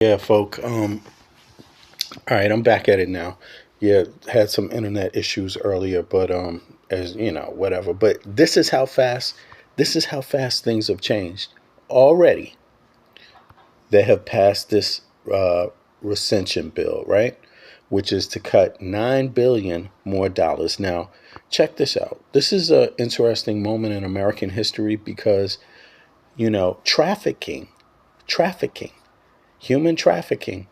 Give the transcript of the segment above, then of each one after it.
Yeah, folk. All right, I'm back at it now. Yeah, had some internet issues earlier, but as you know, whatever. But this is how fast things have changed. Already, they have passed this recension bill, right? Which is to cut 9 billion more dollars. Now, check this out. This is an interesting moment in American history because trafficking, human trafficking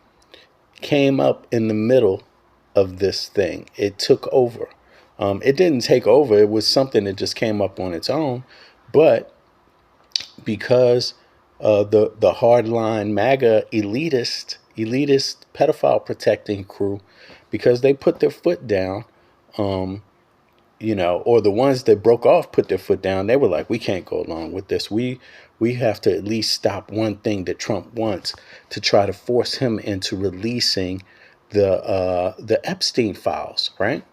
came up in the middle of this thing. It took over. It didn't take over. It was something that just came up on its own. But because the hardline MAGA elitist pedophile protecting crew, because they put their foot down, or the ones that broke off put their foot down. They were like, we can't go along with this. We have to at least stop one thing that Trump wants to try to force him into releasing the Epstein files, right?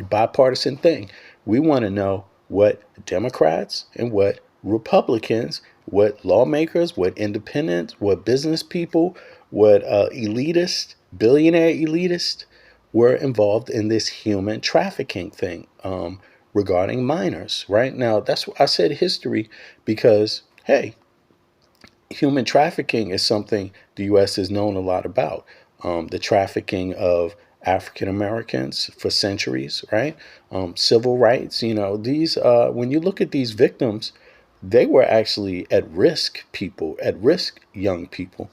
Bipartisan thing. We want to know what Democrats and what Republicans, what lawmakers, what independents, what business people, what billionaire elitists were involved in this human trafficking thing regarding minors. Right now, that's what I said history because hey, human trafficking is something the U.S. has known a lot about. The trafficking of African Americans for centuries, right? Civil rights. These when you look at these victims, they were actually at risk people, at risk young people.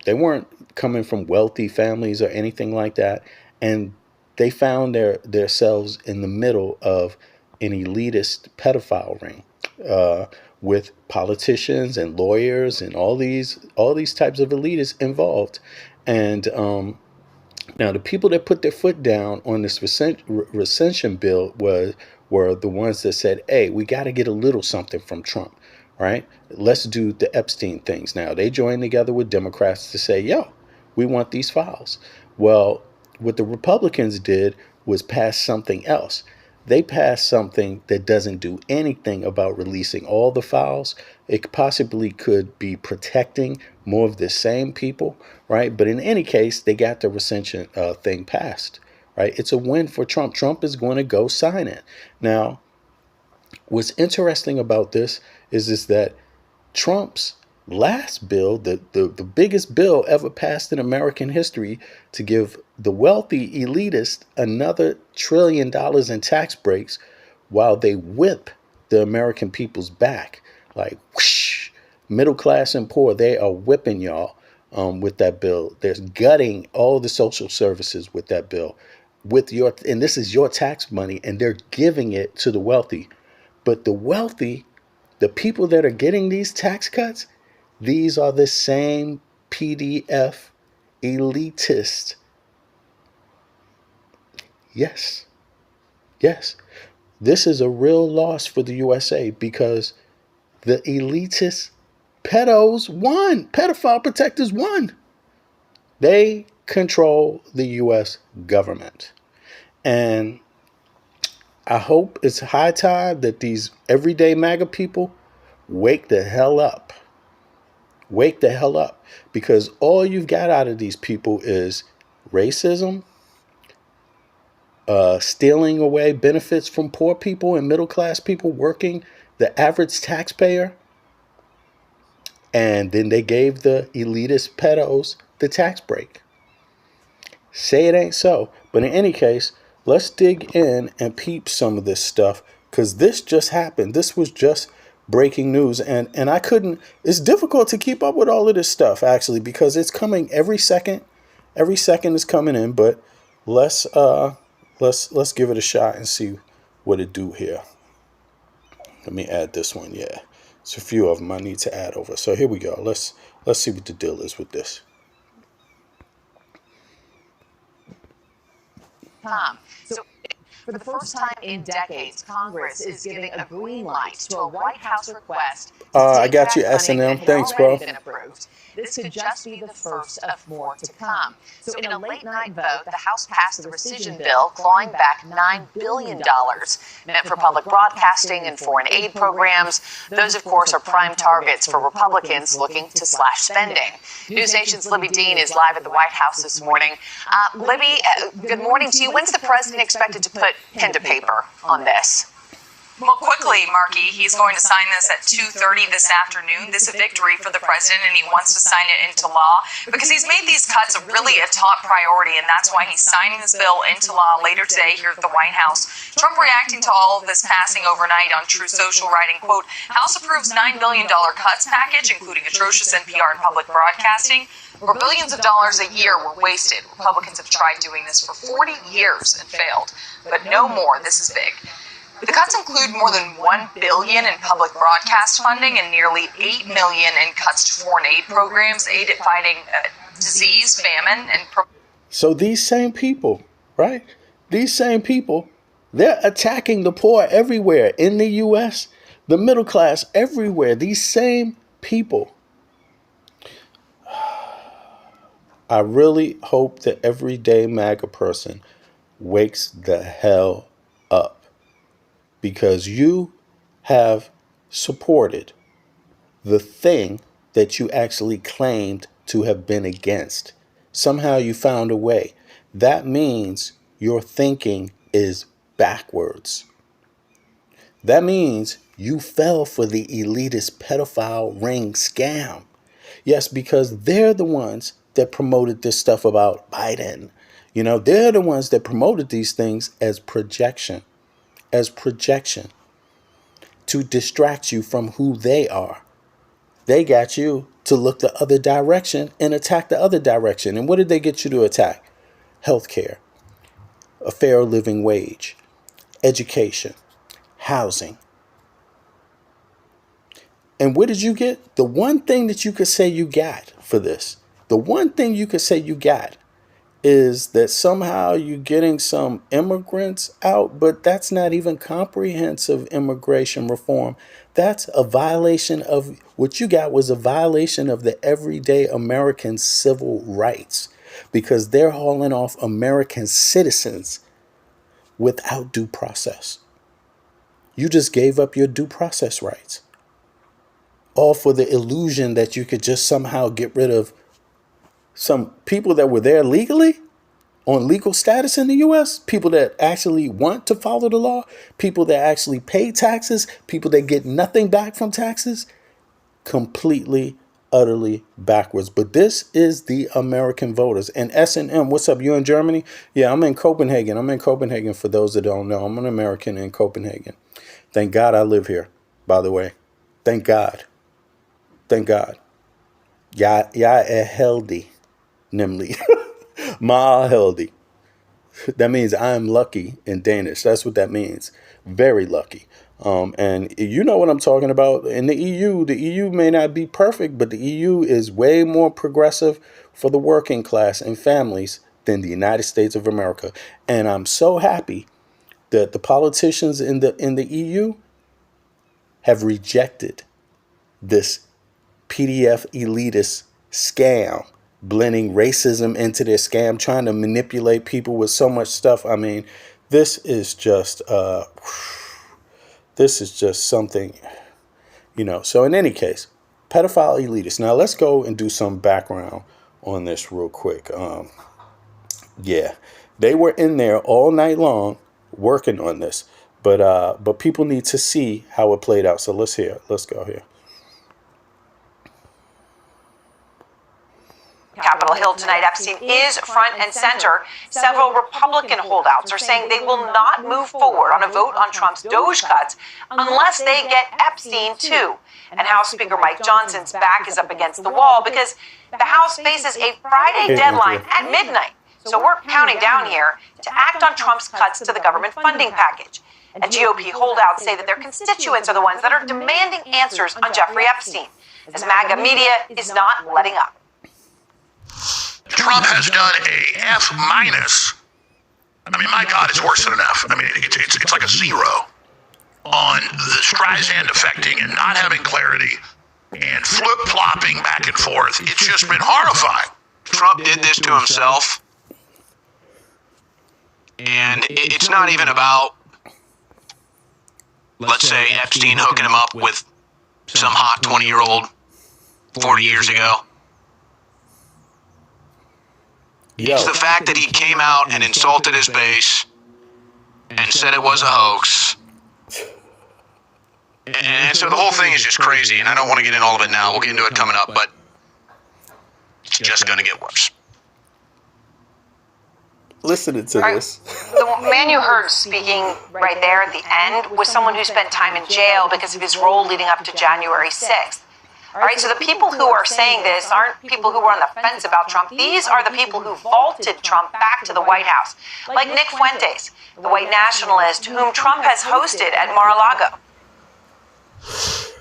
They weren't coming from wealthy families or anything like that, and they found themselves in the middle of an elitist pedophile ring uh, with politicians and lawyers and all these types of elitists involved. And now the people that put their foot down on this recension bill were the ones that said, "Hey, we got to get a little something from Trump, right? Let's do the Epstein things." Now they joined together with Democrats to say, "Yo, we want these files." Well, what the Republicans did was pass something else. They passed something that doesn't do anything about releasing all the files. It possibly could be protecting more of the same people, right? But in any case, they got the recension thing passed, right? It's a win for Trump. Trump is going to go sign it. Now, what's interesting about this is that Trump's last bill, the biggest bill ever passed in American history to give the wealthy elitist another $1 trillion in tax breaks while they whip the American people's back. Like, whoosh, middle class and poor, they are whipping y'all with that bill. There's gutting all the social services with that bill. And this is your tax money, and they're giving it to the wealthy. But the wealthy, the people that are getting these tax cuts, these are the same PDF elitists. Yes, yes. This is a real loss for the USA because the elitist pedophile protectors won. They control the US government. And I hope it's high time that these everyday MAGA people wake the hell up. Wake the hell up. Because all you've got out of these people is racism, stealing away benefits from poor people and middle class people working, the average taxpayer. And then they gave the elitist pedos the tax break. Say it ain't so. But in any case, let's dig in and peep some of this stuff because this just happened. This was just breaking news. And I couldn't, it's difficult to keep up with all of this stuff actually because it's coming every second. Every second is coming in, but let's let's give it a shot and see what it do here. Let me add this one. Yeah. It's a few of them I need to add over. So here we go. Let's see what the deal is with this. Tom. So For the first time in decades, Congress is giving a green light to a White House request to I take got back you, funding S&M. that had Thanks, already bro. been approved. This could just be the first of more to come. So in a late-night vote, the House passed the rescission bill, clawing back $9 billion meant for public broadcasting and foreign aid programs. Those, of course, are prime targets for Republicans looking to slash spending. News Nation's Libby Dean is live at the White House this morning. Libby, good morning to you. When's the president expected to put pen to paper on this? Well, quickly, Marky, he's going to sign this at 2:30 this afternoon. This is a victory for the president, and he wants to sign it into law because he's made these cuts really a top priority, and that's why he's signing this bill into law later today here at the White House. Trump reacting to all of this passing overnight on True Social, writing, quote, House approves $9 billion cuts package, including atrocious NPR and public broadcasting, where billions of dollars a year were wasted. Republicans have tried doing this for 40 years and failed, but no more. This is big. The cuts include more than $1 billion in public broadcast funding and nearly $8 million in cuts to foreign aid programs aimed at fighting disease, famine, and... So these same people, right? These same people, they're attacking the poor everywhere in the U.S., the middle class everywhere. These same people. I really hope the everyday MAGA person wakes the hell up. Because you have supported the thing that you actually claimed to have been against. Somehow you found a way. That means your thinking is backwards. That means you fell for the elitist pedophile ring scam. Yes, because they're the ones that promoted this stuff about Biden. You know, they're the ones that promoted these things as projection. To distract you from who they are. They got you to look the other direction and attack the other direction. And what did they get you to attack? Healthcare, a fair living wage, education, housing. And what did you get? The one thing that you could say you got for this, the one thing you could say you got is that somehow you're getting some immigrants out, but that's not even comprehensive immigration reform. That's a violation of what you got was a violation of the everyday American civil rights because they're hauling off American citizens without due process. You just gave up your due process rights. All for the illusion that you could just somehow get rid of some people that were there legally on legal status in the U.S., people that actually want to follow the law, people that actually pay taxes, people that get nothing back from taxes, completely, utterly backwards. But this is the American voters. And S&M, what's up? You in Germany? Yeah, I'm in Copenhagen. I'm in Copenhagen for those that don't know. I'm an American in Copenhagen. Thank God I live here, by the way. Thank God. Thank God. Jeg er heldig. Nemlig. Meget heldig. That means I am lucky in Danish. That's what that means. Very lucky. And you know what I'm talking about. In the EU may not be perfect, but the EU is way more progressive for the working class and families than the United States of America. And I'm so happy that the politicians in the EU have rejected this PDF elitist scam, blending racism into their scam, trying to manipulate people with so much stuff. I mean, this is just something, you know. So in any case, pedophile elitists. Now let's go and do some background on this real quick. Yeah, they were in there all night long working on this, but people need to see how it played out. So let's go here. Capitol Hill tonight, Epstein is front and center. Several Republican holdouts are saying they will not move forward on a vote on Trump's DOJ cuts unless they get Epstein too. And House Speaker Mike Johnson's back is up against the wall because the House faces a Friday deadline at midnight. So we're counting down here to act on Trump's cuts to the government funding package. And GOP holdouts say that their constituents are the ones that are demanding answers on Jeffrey Epstein, as MAGA media is not letting up. Trump has done a F-. I mean, my God, it's worse than enough. I mean, it's like a zero on the Streisand affecting and not having clarity and flip-flopping back and forth. It's just been horrifying. Trump did this to himself, and it's not even about, let's say, Epstein hooking him up with some hot 20-year-old 40 years ago. It's the fact that he came out and insulted his base and said it was a hoax. And so the whole thing is just crazy, and I don't want to get into all of it now. We'll get into it coming up, but it's just going to get worse. Listening to this. The man you heard speaking right there at the end was someone who spent time in jail because of his role leading up to January 6th. All right, so the people who are saying this aren't people who were on the fence about Trump. These are the people who vaulted Trump back to the White House, like Nick Fuentes, the white nationalist whom Trump has hosted at Mar-a-Lago.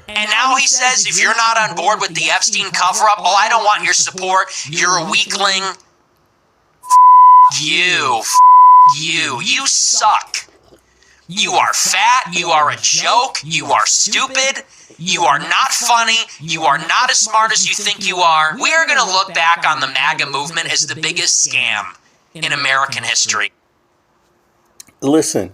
And now he says if you're not on board with the Epstein cover-up, oh, I don't want your support, you're a weakling. You. You suck. You are fat, you are a joke, you are stupid, you are not funny, you are not as smart as you think you are. We are going to look back on the MAGA movement as the biggest scam in American history. Listen.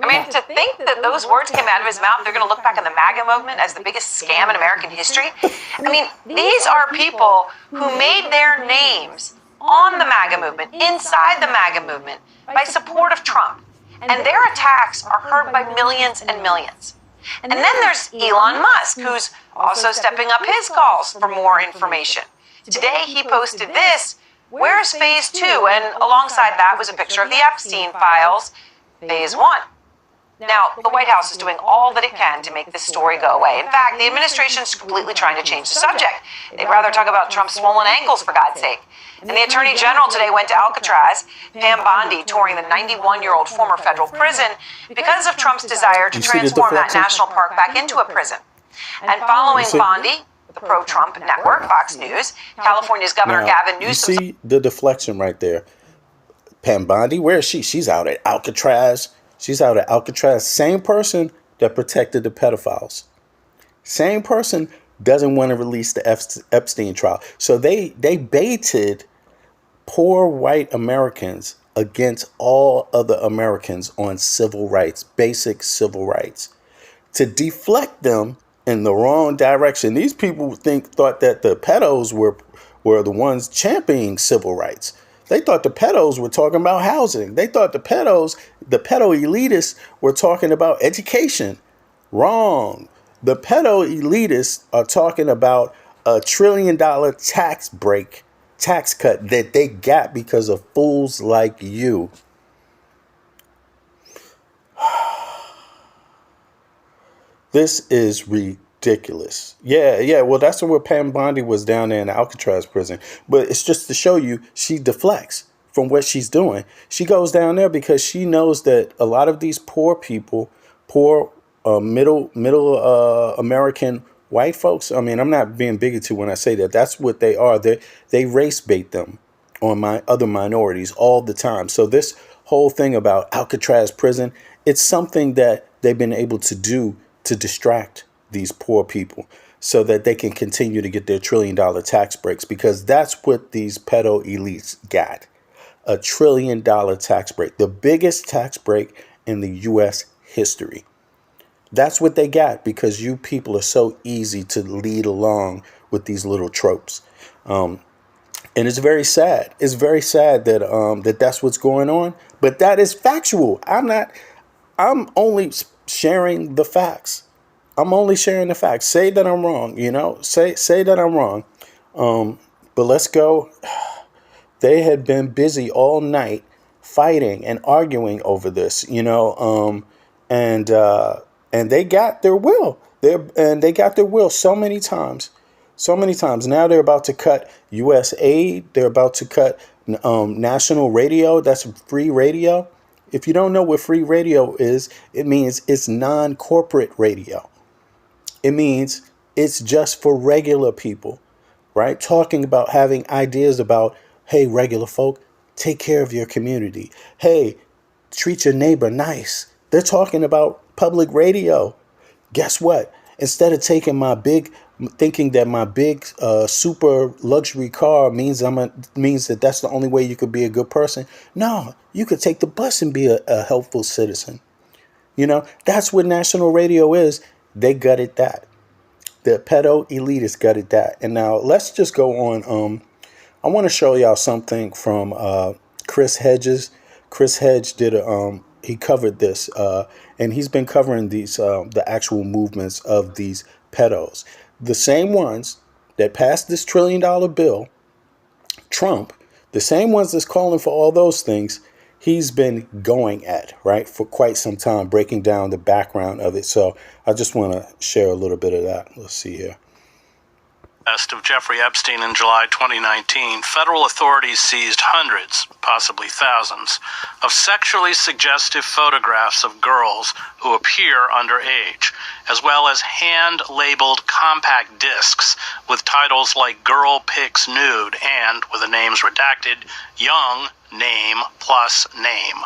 I mean, to think that those words came out of his mouth, they're going to look back on the MAGA movement as the biggest scam in American history. I mean, these are people who made their names on the MAGA movement, inside the MAGA movement, by support of Trump. And their attacks are heard by millions and millions. And then there's Elon Musk, who's also stepping up his calls for more information. Today he posted this, "Where's phase 2?" And alongside that was a picture of the Epstein files, phase 1. Now, the White House is doing all that it can to make this story go away. In fact, the administration is completely trying to change the subject. They'd rather talk about Trump's swollen ankles, for God's sake. And the Attorney General today went to Alcatraz, Pam Bondi touring the 91-year-old former federal prison because of Trump's desire to transform that national park back into a prison. And following Bondi, the pro-Trump network, Fox News, California's Governor Gavin Newsom... You see the deflection right there. Pam Bondi, where is she? She's out at Alcatraz. She's out at Alcatraz. Same person that protected the pedophiles. Same person doesn't want to release the Epstein trial. So they baited poor white Americans against all other Americans on civil rights, basic civil rights, to deflect them in the wrong direction. These people thought that the pedos were the ones championing civil rights. They thought the pedos were talking about housing. They thought the pedo elitists were talking about education. Wrong. The pedo elitists are talking about $1 trillion tax cut that they got because of fools like you. This is ridiculous. Yeah. Well, that's where Pam Bondi was down there in the Alcatraz prison. But it's just to show you she deflects from what she's doing. She goes down there because she knows that a lot of these poor people, middle American white folks, I mean, I'm not being bigoted when I say that. That's what they are. They race bait them on my other minorities all the time. So this whole thing about Alcatraz prison, it's something that they've been able to do to distract these poor people so that they can continue to get their $1 trillion tax breaks, because that's what these pedo elites got. $1 trillion tax break, the biggest tax break in the U.S. history. That's what they got because you people are so easy to lead along with these little tropes. And it's very sad. It's very sad that that's what's going on. But that is factual. I'm only sharing the facts. I'm only sharing the facts. Say that I'm wrong, say that I'm wrong. But let's go. They had been busy all night fighting and arguing over this, and they got their will. They got their will so many times. Now they're about to cut U.S. aid. They're about to cut national radio. That's free radio. If you don't know what free radio is, it means it's non-corporate radio. It means it's just for regular people, right? Talking about having ideas about, hey, regular folk, take care of your community. Hey, treat your neighbor nice. They're talking about public radio. Guess what? Instead of thinking that my big super luxury car means that that's the only way you could be a good person. No, you could take the bus and be a helpful citizen. That's what national radio is. They gutted that. The pedo elitists gutted that. And now let's just go on. I want to show y'all something from Chris Hedges. Chris Hedge he covered this, and he's been covering the actual movements of these pedos. The same ones that passed this $1 trillion bill, Trump, the same ones that's calling for all those things, he's been going at, right, for quite some time, breaking down the background of it. So I just want to share a little bit of that. Let's see here. Arrest of Jeffrey Epstein in July 2019, federal authorities seized hundreds, possibly thousands, of sexually suggestive photographs of girls who appear underage, as well as hand-labeled compact discs with titles like Girl Pics Nude and, with the names redacted, Young Name plus Name.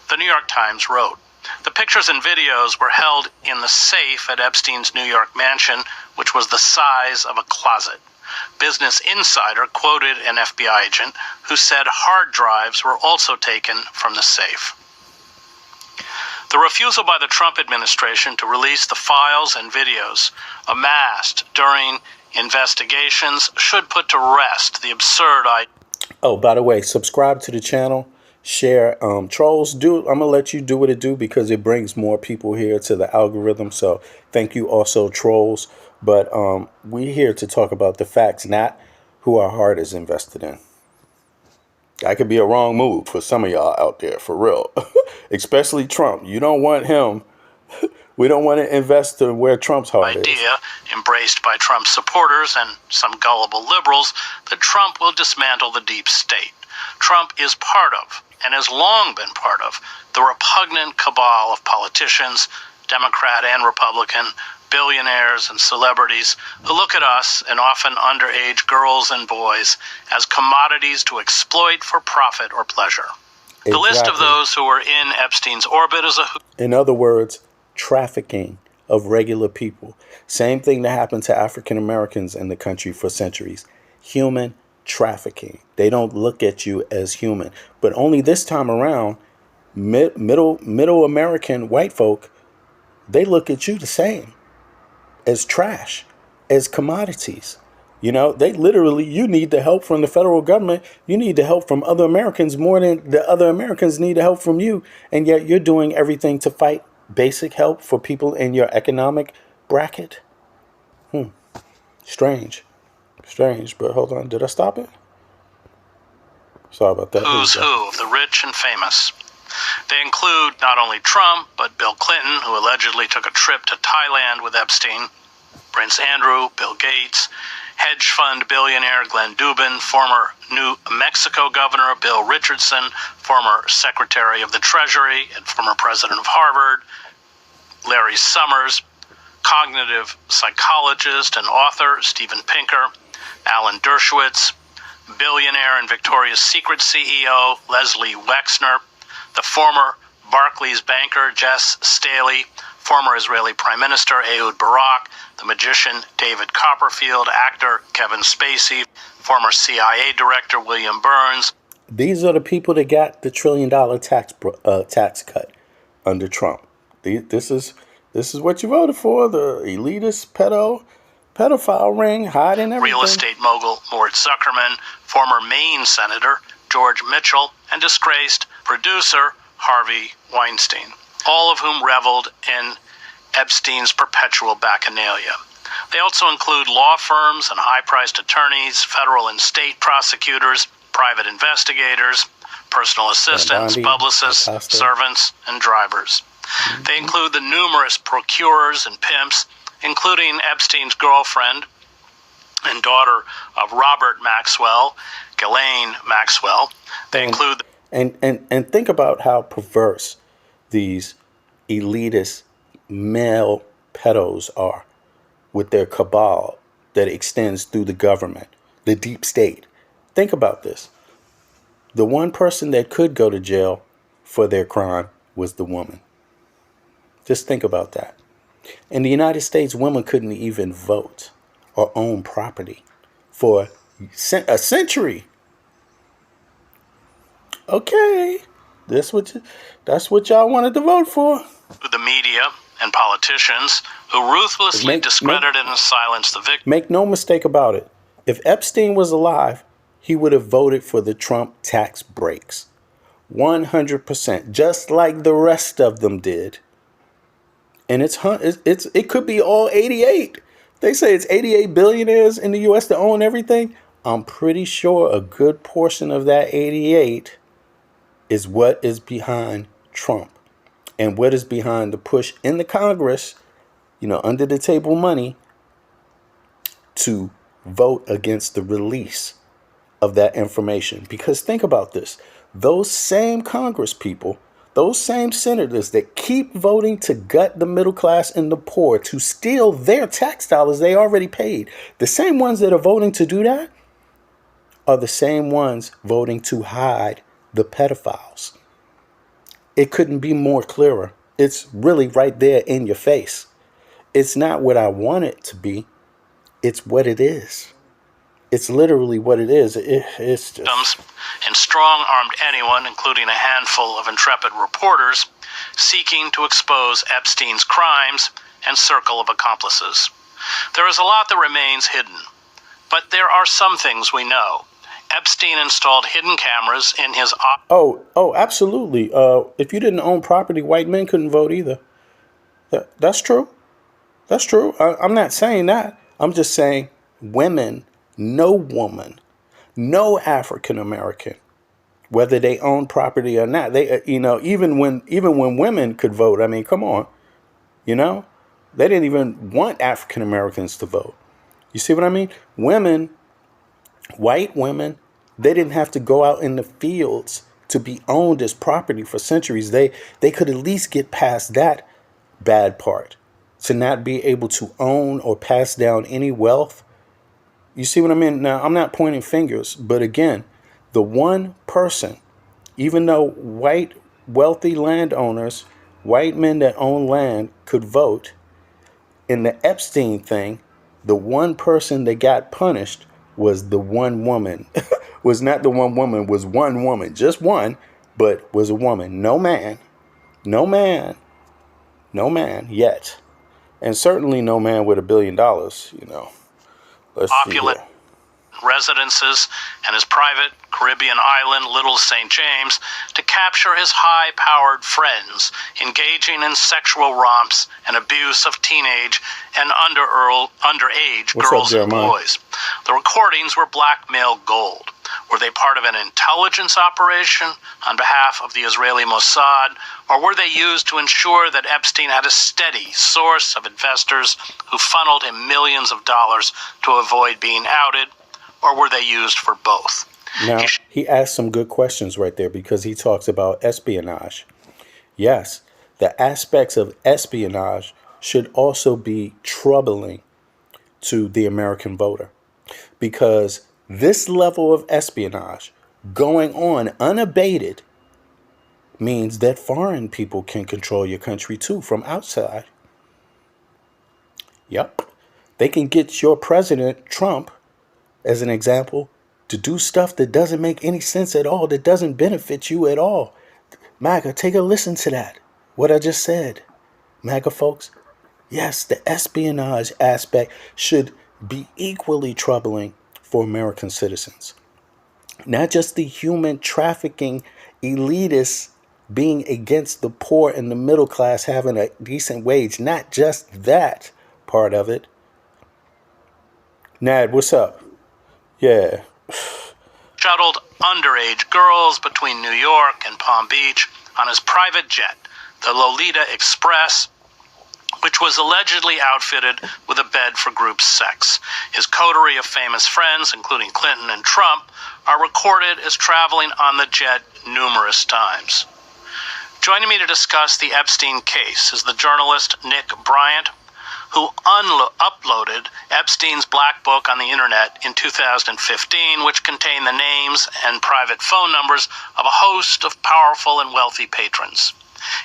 The New York Times wrote, "The pictures and videos were held in the safe at Epstein's New York mansion, which was the size of a closet. Business Insider quoted an FBI agent who said hard drives were also taken from the safe." The refusal by the Trump administration to release the files and videos amassed during investigations should put to rest the absurd idea. Oh, by the way, subscribe to the channel. Share. Trolls, I'm gonna let you do what it do because it brings more people here to the algorithm. So thank you also, trolls. But we're here to talk about the facts, not who our heart is invested in. That could be a wrong move for some of y'all out there, for real. Especially Trump. You don't want him. We don't want to invest in where Trump's heart is. Idea, embraced by Trump's supporters and some gullible liberals, that Trump will dismantle the deep state. Trump is part of, and has long been part of, the repugnant cabal of politicians, Democrat and Republican, billionaires and celebrities who look at us and often underage girls and boys as commodities to exploit for profit or pleasure. Exactly. The list of those who were in Epstein's orbit is in other words, trafficking of regular people. Same thing that happened to African Americans in the country for centuries. Human trafficking. They don't look at you as human. But only this time around, middle American white folk, they look at you the same, as trash, as commodities. They literally, you need the help from the federal government. You need the help from other Americans more than the other Americans need the help from you. And yet you're doing everything to fight basic help for people in your economic bracket. Strange. But hold on. Did I stop it? Sorry about that. Who's who of the rich and famous. They include not only Trump, but Bill Clinton, who allegedly took a trip to Thailand with Epstein, Prince Andrew, Bill Gates, hedge fund billionaire Glenn Dubin, former New Mexico Governor Bill Richardson, former Secretary of the Treasury and former President of Harvard, Larry Summers, cognitive psychologist and author Steven Pinker, Alan Dershowitz, billionaire and Victoria's Secret CEO Leslie Wexner, the former Barclays banker Jess Staley, former Israeli Prime Minister Ehud Barak, the magician David Copperfield, actor Kevin Spacey, former CIA Director William Burns. These are the people that got the $1 trillion tax cut under Trump. This is what you voted for, the elitist pedophile ring, hiding everything. Real estate mogul Mort Zuckerman, former Maine Senator George Mitchell, and disgraced producer Harvey Weinstein, all of whom reveled in Epstein's perpetual bacchanalia. They also include law firms and high-priced attorneys, federal and state prosecutors, private investigators, personal assistants, publicists, servants, and drivers. They include the numerous procurers and pimps, including Epstein's girlfriend and daughter of Robert Maxwell, Ghislaine Maxwell. They include... And think about how perverse these elitist male pedos are with their cabal that extends through the government, the deep state. Think about this. The one person that could go to jail for their crime was the woman. Just think about that. In the United States, women couldn't even vote or own property for a century. Okay, that's what y'all wanted to vote for. The media and politicians who ruthlessly discredited and silenced the victim. Make no mistake about it. If Epstein was alive, he would have voted for the Trump tax breaks. 100%, just like the rest of them did. And it could be all 88. They say it's 88 billionaires in the U.S. that own everything. I'm pretty sure a good portion of that 88 is what is behind Trump and what is behind the push in the Congress, under the table money to vote against the release of that information. Because think about this. Those same Congress people, those same senators that keep voting to gut the middle class and the poor, to steal their tax dollars they already paid, the same ones that are voting to do that are the same ones voting to hide the pedophiles. It couldn't be more clearer. It's really right there in your face. It's not what I want it to be. It's what it is. It's literally what it is. It's just... And strong-armed anyone, including a handful of intrepid reporters, seeking to expose Epstein's crimes and circle of accomplices. There is a lot that remains hidden, but there are some things we know. Epstein installed hidden cameras in his... Oh, absolutely. If you didn't own property, white men couldn't vote either. That's true. That's true. I'm not saying that. I'm just saying women, no woman, no African American, whether they own property or not, they, even when women could vote, I mean, come on, they didn't even want African Americans to vote. You see what I mean? Women, white women, they didn't have to go out in the fields to be owned as property for centuries. They could at least get past that bad part, to not be able to own or pass down any wealth. You see what I mean? Now, I'm not pointing fingers, but again, the one person, even though white wealthy landowners, white men that own land could vote, in the Epstein thing, the one person that got punished was the one woman. Was not the one woman, was one woman, just one, but was a woman. No man yet. And certainly no man with $1 billion, Let's opulent residences and his private Caribbean island, Little St. James, to capture his high-powered friends, engaging in sexual romps and abuse of teenage and underage girls and boys. The recordings were blackmail gold. Were they part of an intelligence operation on behalf of the Israeli Mossad, or were they used to ensure that Epstein had a steady source of investors who funneled him millions of dollars to avoid being outed, or were they used for both? Now, he asked some good questions right there, because he talks about espionage. Yes, the aspects of espionage should also be troubling to the American voter, because this level of espionage going on unabated means that foreign people can control your country too from outside. Yep. They can get your president, Trump, as an example, to do stuff that doesn't make any sense at all, that doesn't benefit you at all. MAGA, take a listen to that, what I just said. MAGA folks, yes, the espionage aspect should be equally troubling for American citizens. Not just the human trafficking elitists being against the poor and the middle class having a decent wage. Not just that part of it. Nad, what's up? Yeah. Shuttled underage girls between New York and Palm Beach on his private jet, the Lolita Express, which was allegedly outfitted with a bed for group sex. His coterie of famous friends, including Clinton and Trump, are recorded as traveling on the jet numerous times. Joining me to discuss the Epstein case is the journalist Nick Bryant, who uploaded Epstein's black book on the internet in 2015, which contained the names and private phone numbers of a host of powerful and wealthy patrons.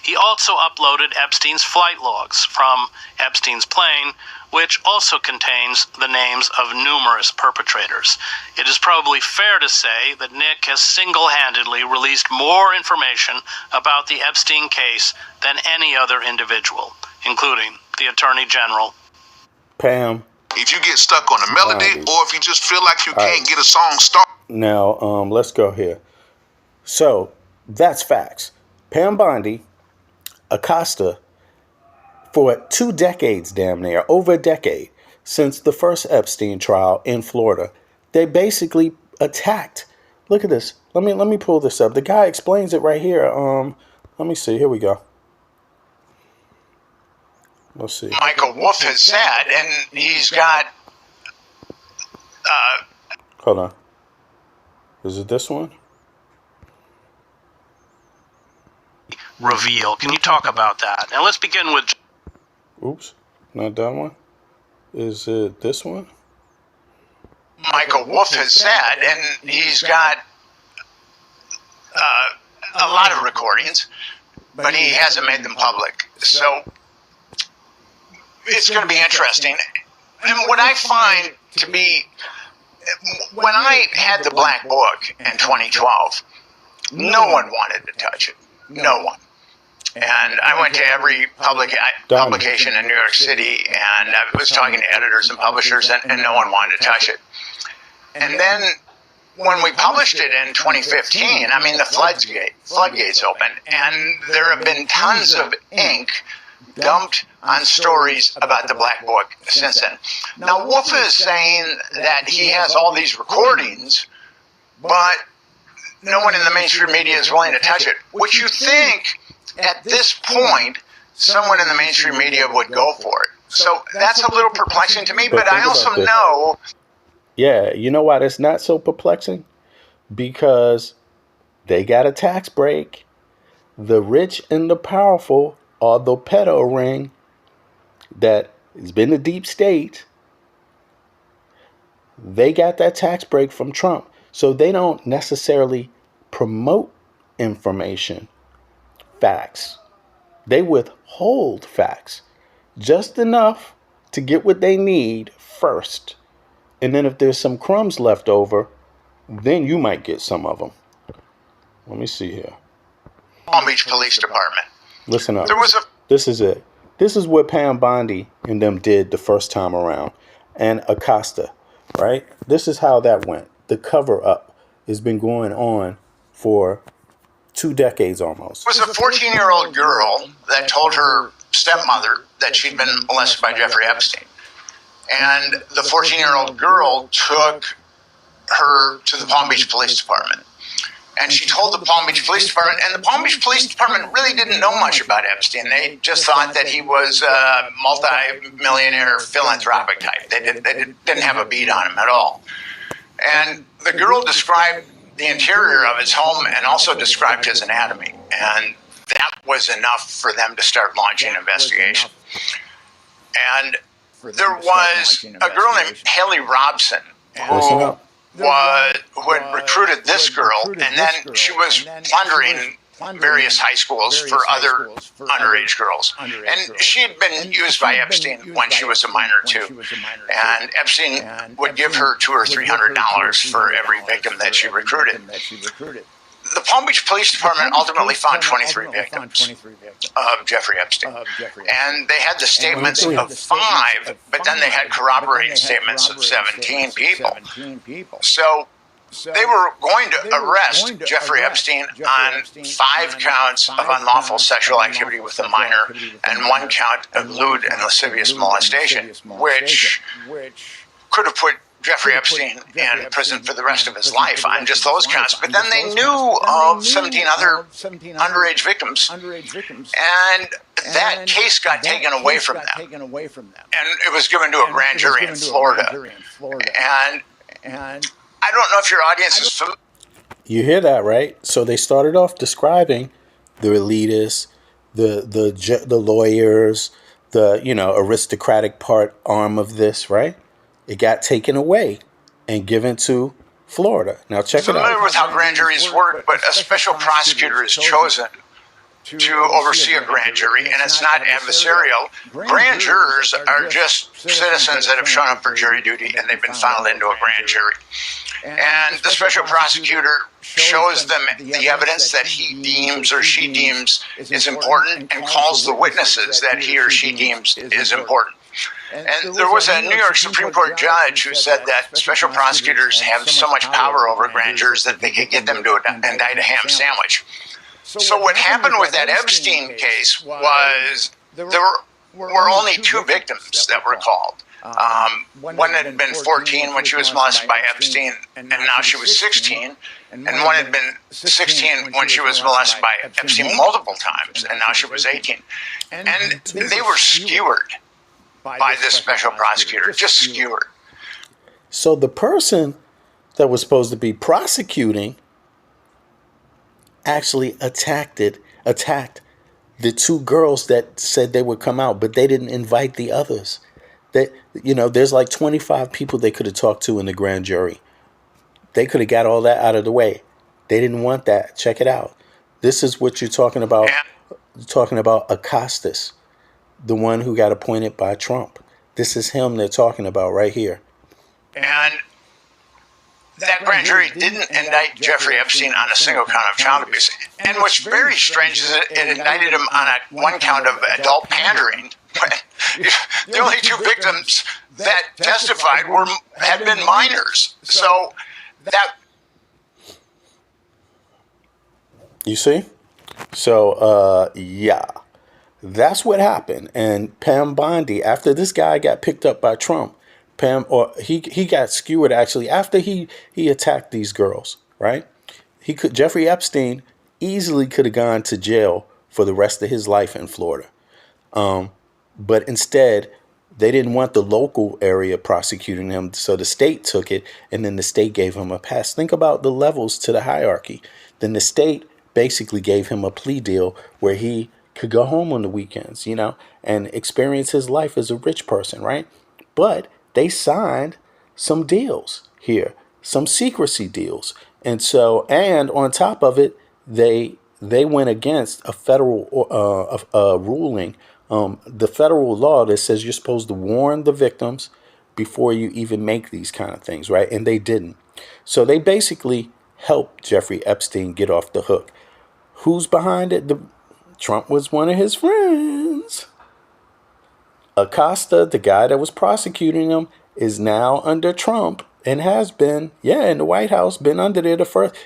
He also uploaded Epstein's flight logs from Epstein's plane, which also contains the names of numerous perpetrators. It is probably fair to say that Nick has single-handedly released more information about the Epstein case than any other individual, including the Attorney General. Pam. If you get stuck on a melody, or if you just feel like you can't get a song started. Now, let's go here. So, that's facts. Pam Bondi, Acosta, for 2 decades, damn near, over a decade, since the first Epstein trial in Florida, they basically attacked. Look at this. Let me pull this up. The guy explains it right here. Let me see. Here we go. Let's see. Michael Wolff has said, and he's got... Hold on. Is it this one? Reveal. Can you talk about that? And let's begin with... Oops, not that one. Is it this one? Michael Wolff has said, and he's got a lot of recordings, but he hasn't made them public. So it's going to be interesting. And what I find to be, when I had the Black Book in 2012, no one wanted to touch it. No one. And I went to every publication in New York City, and I was talking to editors and publishers, and no one wanted to touch it. And then when we published it in 2015, I mean, the floodgates opened, and there have been tons of ink dumped on stories about the Black Book since then. Now, Wolff is saying that he has all these recordings, but no one in the mainstream media is willing to touch it, which you think at this point someone in the mainstream media would go for it. So that's a little perplexing to me, but I also know... Yeah, you know why that's not so perplexing? Because they got a tax break. The rich and the powerful are the pedo ring that has been the deep state. They got that tax break from Trump. So they don't necessarily promote information, facts. They withhold facts just enough to get what they need first. And then if there's some crumbs left over, then you might get some of them. Let me see here. Palm Beach Police Department. Listen up. There was a... This is it. This is what Pam Bondi and them did the first time around. And Acosta, right? This is how that went. The cover up has been going on for 2 decades almost. It was a 14-year-old girl that told her stepmother that she'd been molested by Jeffrey Epstein. And the 14-year-old girl took her to the Palm Beach Police Department. And she told the Palm Beach Police Department, and the Palm Beach Police Department really didn't know much about Epstein. They just thought that he was a multi-millionaire philanthropic type. They didn't have a beat on him at all. And the girl described the interior of his home and also described his anatomy. And that was enough for them to start launching an investigation. And there was a girl named Haley Robson who had recruited this girl, and then she was plundering various high schools for other underage girls. And she had been used by Epstein when she was a minor too. And Epstein would give her $200 or $300 for every victim that she recruited. The Palm Beach Police Department ultimately found 23 victims of Jeffrey Epstein. And they had the statements of 5, but then they had corroborating statements of 17 people. So they were going to arrest Jeffrey Epstein on 5 counts of unlawful sexual activity with a minor and 1 count of lewd and lascivious molestation, which could have put Jeffrey Epstein in prison for the rest of his life on just those counts. But then they knew of 17 other underage victims, and that case got taken away from them. And it was given to a grand jury in Florida. And I don't know if your audience is familiar. You hear that, right? So they started off describing the elitists, the lawyers, the aristocratic arm of this, right? It got taken away and given to Florida. Now check it out. Familiar with how grand juries work, but a special prosecutor is chosen to oversee a grand jury, and it's not adversarial. Grand jurors are just citizens that have shown up for jury duty, and they've been funneled into a grand jury. And the special prosecutor shows them the evidence that he deems or she deems is important and calls the witnesses that he or she deems is important. And there was a New York Supreme Court judge who said that special prosecutors have so much power over grand jurors that they could get them to indict a ham sandwich. So what happened with that Epstein case was there were only two victims that were called. One had been 14 when she was molested by Epstein, and now she was 16. And one had been 16 when she was molested by Epstein multiple times, and now she was 18. And they were skewered by this special prosecutor, just skewered. So the person that was supposed to be prosecuting actually attacked the two girls that said they would come out, but they didn't invite the others. That, there's like 25 people they could have talked to in the grand jury. They could have got all that out of the way. They didn't want that. Check it out. This is what you're talking about. You're talking about Acostas, the one who got appointed by Trump. This is him they're talking about right here. And that grand jury didn't indict Jeffrey Epstein on a single count of child abuse. And what's very strange is that it indicted him on one count of adult pandering. The only two victims that testified had been minors. So that... You see? So, yeah. That's what happened. And Pam Bondi, after this guy got picked up by Trump, he got skewered actually after he attacked these girls, right? Jeffrey Epstein easily could have gone to jail for the rest of his life in Florida. But instead, they didn't want the local area prosecuting him, so the state took it, and then the state gave him a pass. Think about the levels to the hierarchy. Then the state basically gave him a plea deal where he could go home on the weekends, and experience his life as a rich person, right? But they signed some deals here, some secrecy deals. And on top of it, they went against a federal ruling, the federal law that says you're supposed to warn the victims before you even make these kind of things, right? And they didn't. So they basically helped Jeffrey Epstein get off the hook. Who's behind it? Trump was one of his friends. Acosta, the guy that was prosecuting him, is now under Trump and has been, in the White House, been under there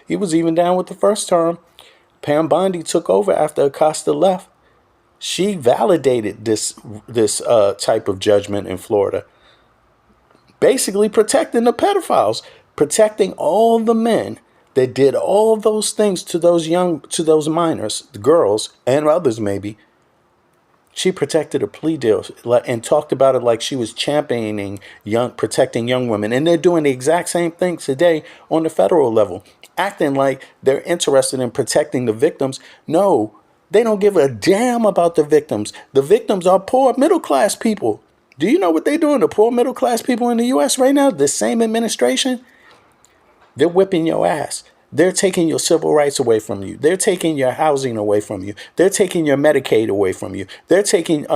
he was even down with the first term. Pam Bondi took over after Acosta left. She validated this type of judgment in Florida, basically protecting the pedophiles, protecting all the men that did all those things to those minors, the girls and others maybe. She protected a plea deal and talked about it like she was championing protecting young women. And they're doing the exact same thing today on the federal level, acting like they're interested in protecting the victims. No, they don't give a damn about the victims. The victims are poor middle-class people. Do you know what they're doing to poor middle-class people in the U.S. right now? The same administration, they're whipping your ass. They're taking your civil rights away from you. They're taking your housing away from you. They're taking your Medicaid away from you. They're taking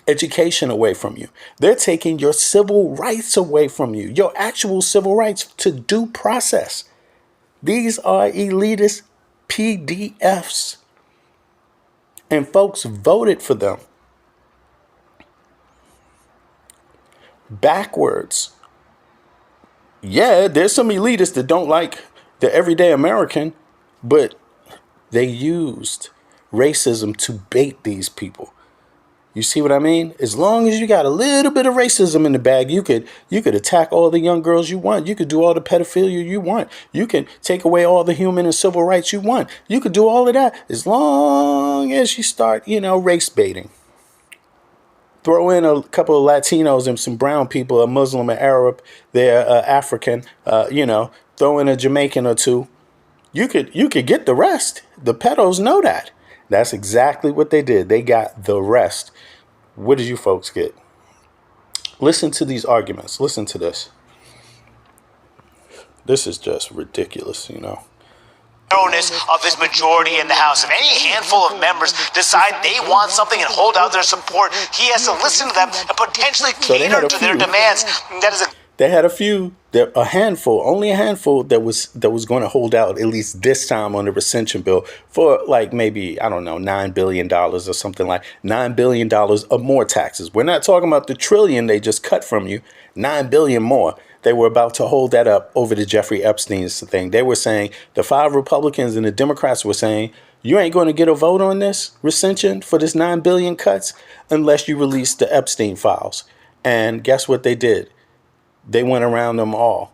education away from you. They're taking your civil rights away from you, your actual civil rights to due process. These are elitist PDFs. And folks voted for them. Backwards. Yeah, there's some elitists that don't like the everyday American, but they used racism to bait these people. You see what I mean? As long as you got a little bit of racism in the bag, you could attack all the young girls you want. You could do all the pedophilia you want. You can take away all the human and civil rights you want. You could do all of that as long as you start, race baiting. Throw in a couple of Latinos and some brown people, a Muslim, an Arab, they're African, throw in a Jamaican or two. You could get the rest. The pedos know that. That's exactly what they did. They got the rest. What did you folks get? Listen to these arguments. Listen to this. This is just ridiculous, you know. Narrowness of his majority in the House. If any handful of members decide they want something and hold out their support, he has to listen to them and potentially cater to their demands. That is a They had a handful, only a handful that was going to hold out at least this time on the rescission bill for like maybe, I don't know, $9 billion or something like $9 billion of more taxes. We're not talking about the trillion they just cut from you, $9 billion more. They were about to hold that up over the Jeffrey Epstein's thing. They were saying, the 5 Republicans and the Democrats were saying, you ain't going to get a vote on this rescission for this $9 billion cuts unless you release the Epstein files. And guess what they did? They went around them all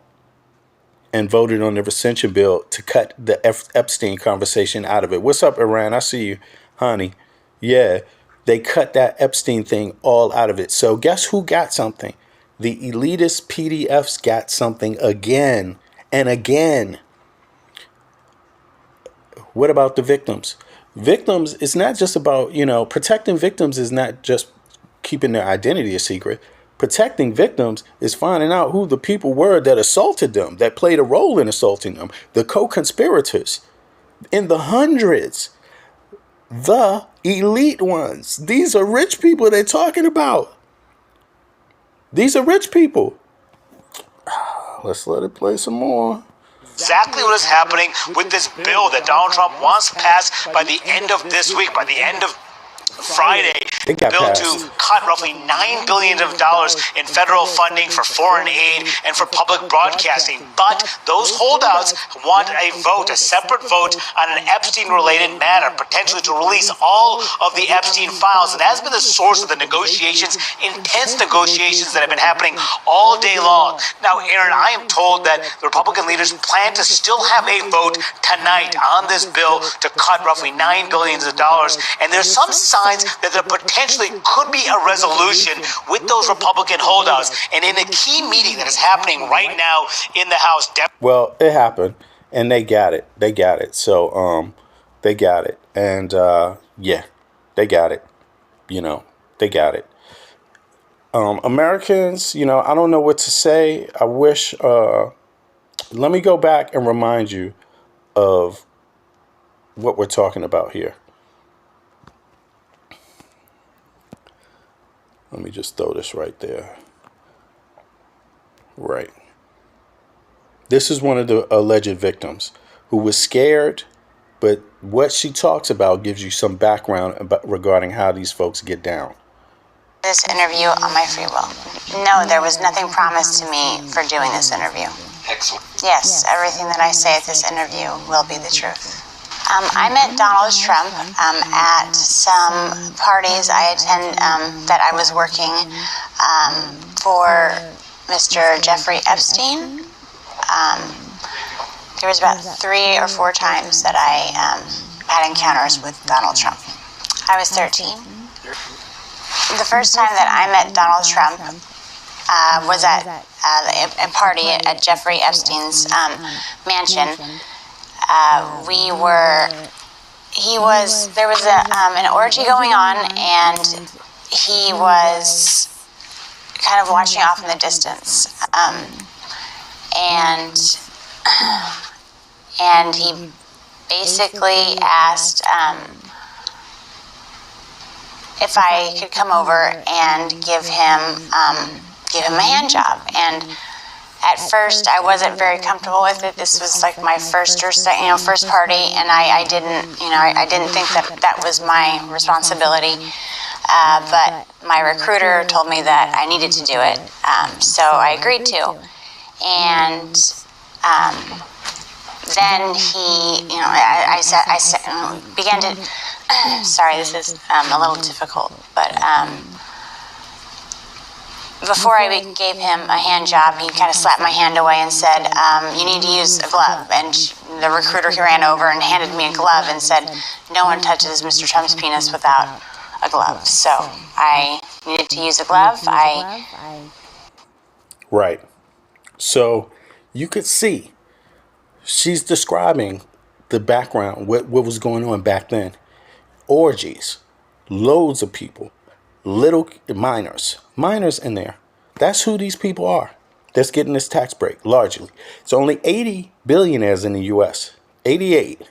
and voted on the rescission bill to cut the Epstein conversation out of it. What's up, Iran? I see you, honey. Yeah, they cut that Epstein thing all out of it. So guess who got something? The elitist PDFs got something again and again. What about the victims? Victims, it's not just about, protecting victims is not just keeping their identity a secret. Protecting victims is finding out who the people were that assaulted them, that played a role in assaulting them, the co-conspirators in the hundreds, the elite ones. These are rich people they're talking about. These are rich people. Let's let it play some more. exactly what is happening with this bill that Donald Trump wants passed by the end of this week, by the end of Friday. It got Bill passed. to cut roughly $9 billion in federal funding for foreign aid and for public broadcasting. But those holdouts want a vote, a separate vote on an Epstein-related matter, potentially to release all of the Epstein files. And that has been the source of the negotiations, intense negotiations that have been happening all day long. Now, Aaron, I am told that the Republican leaders plan to still have a vote tonight on this bill to cut roughly $9 billion. And there's some signs that there potentially could be a resolution with those Republican holdouts. And in a key meeting that is happening right now in the House. Well, it happened, and they got it. They got it. So, they got it. And, yeah, they got it. They got it. Americans, I don't know what to say. I wish, let me go back and remind you of what we're talking about here. Let me just throw this right there. Right. This is one of the alleged victims who was scared, but what she talks about gives you some background regarding how these folks get down. This interview on my free will. No, there was nothing promised to me for doing this interview. Excellent. Yes, everything that I say at this interview will be the truth. I met Donald Trump at some parties I attend that I was working for Mr. Jeffrey Epstein. There was about 3 or 4 times that I had encounters with Donald Trump. I was 13. The first time that I met Donald Trump was at a party at Jeffrey Epstein's mansion. There was an orgy going on, and he was kind of watching off in the distance. And he basically asked if I could come over and give him a hand job. And at first, I wasn't very comfortable with it. This was like my first party, and I didn't think that was my responsibility. But my recruiter told me that I needed to do it, so I agreed to. And then he, I began to. Sorry, this is a little difficult, but. Before I gave him a hand job, he kind of slapped my hand away and said, you need to use a glove. And the recruiter, he ran over and handed me a glove and said, no one touches Mr. Trump's penis without a glove. So I needed to use a glove. Right. So you could see she's describing the background, what was going on back then. Orgies, loads of people, little minors in there. That's who these people are that's getting this tax break, largely. It's only 80 billionaires in the U.S. 88.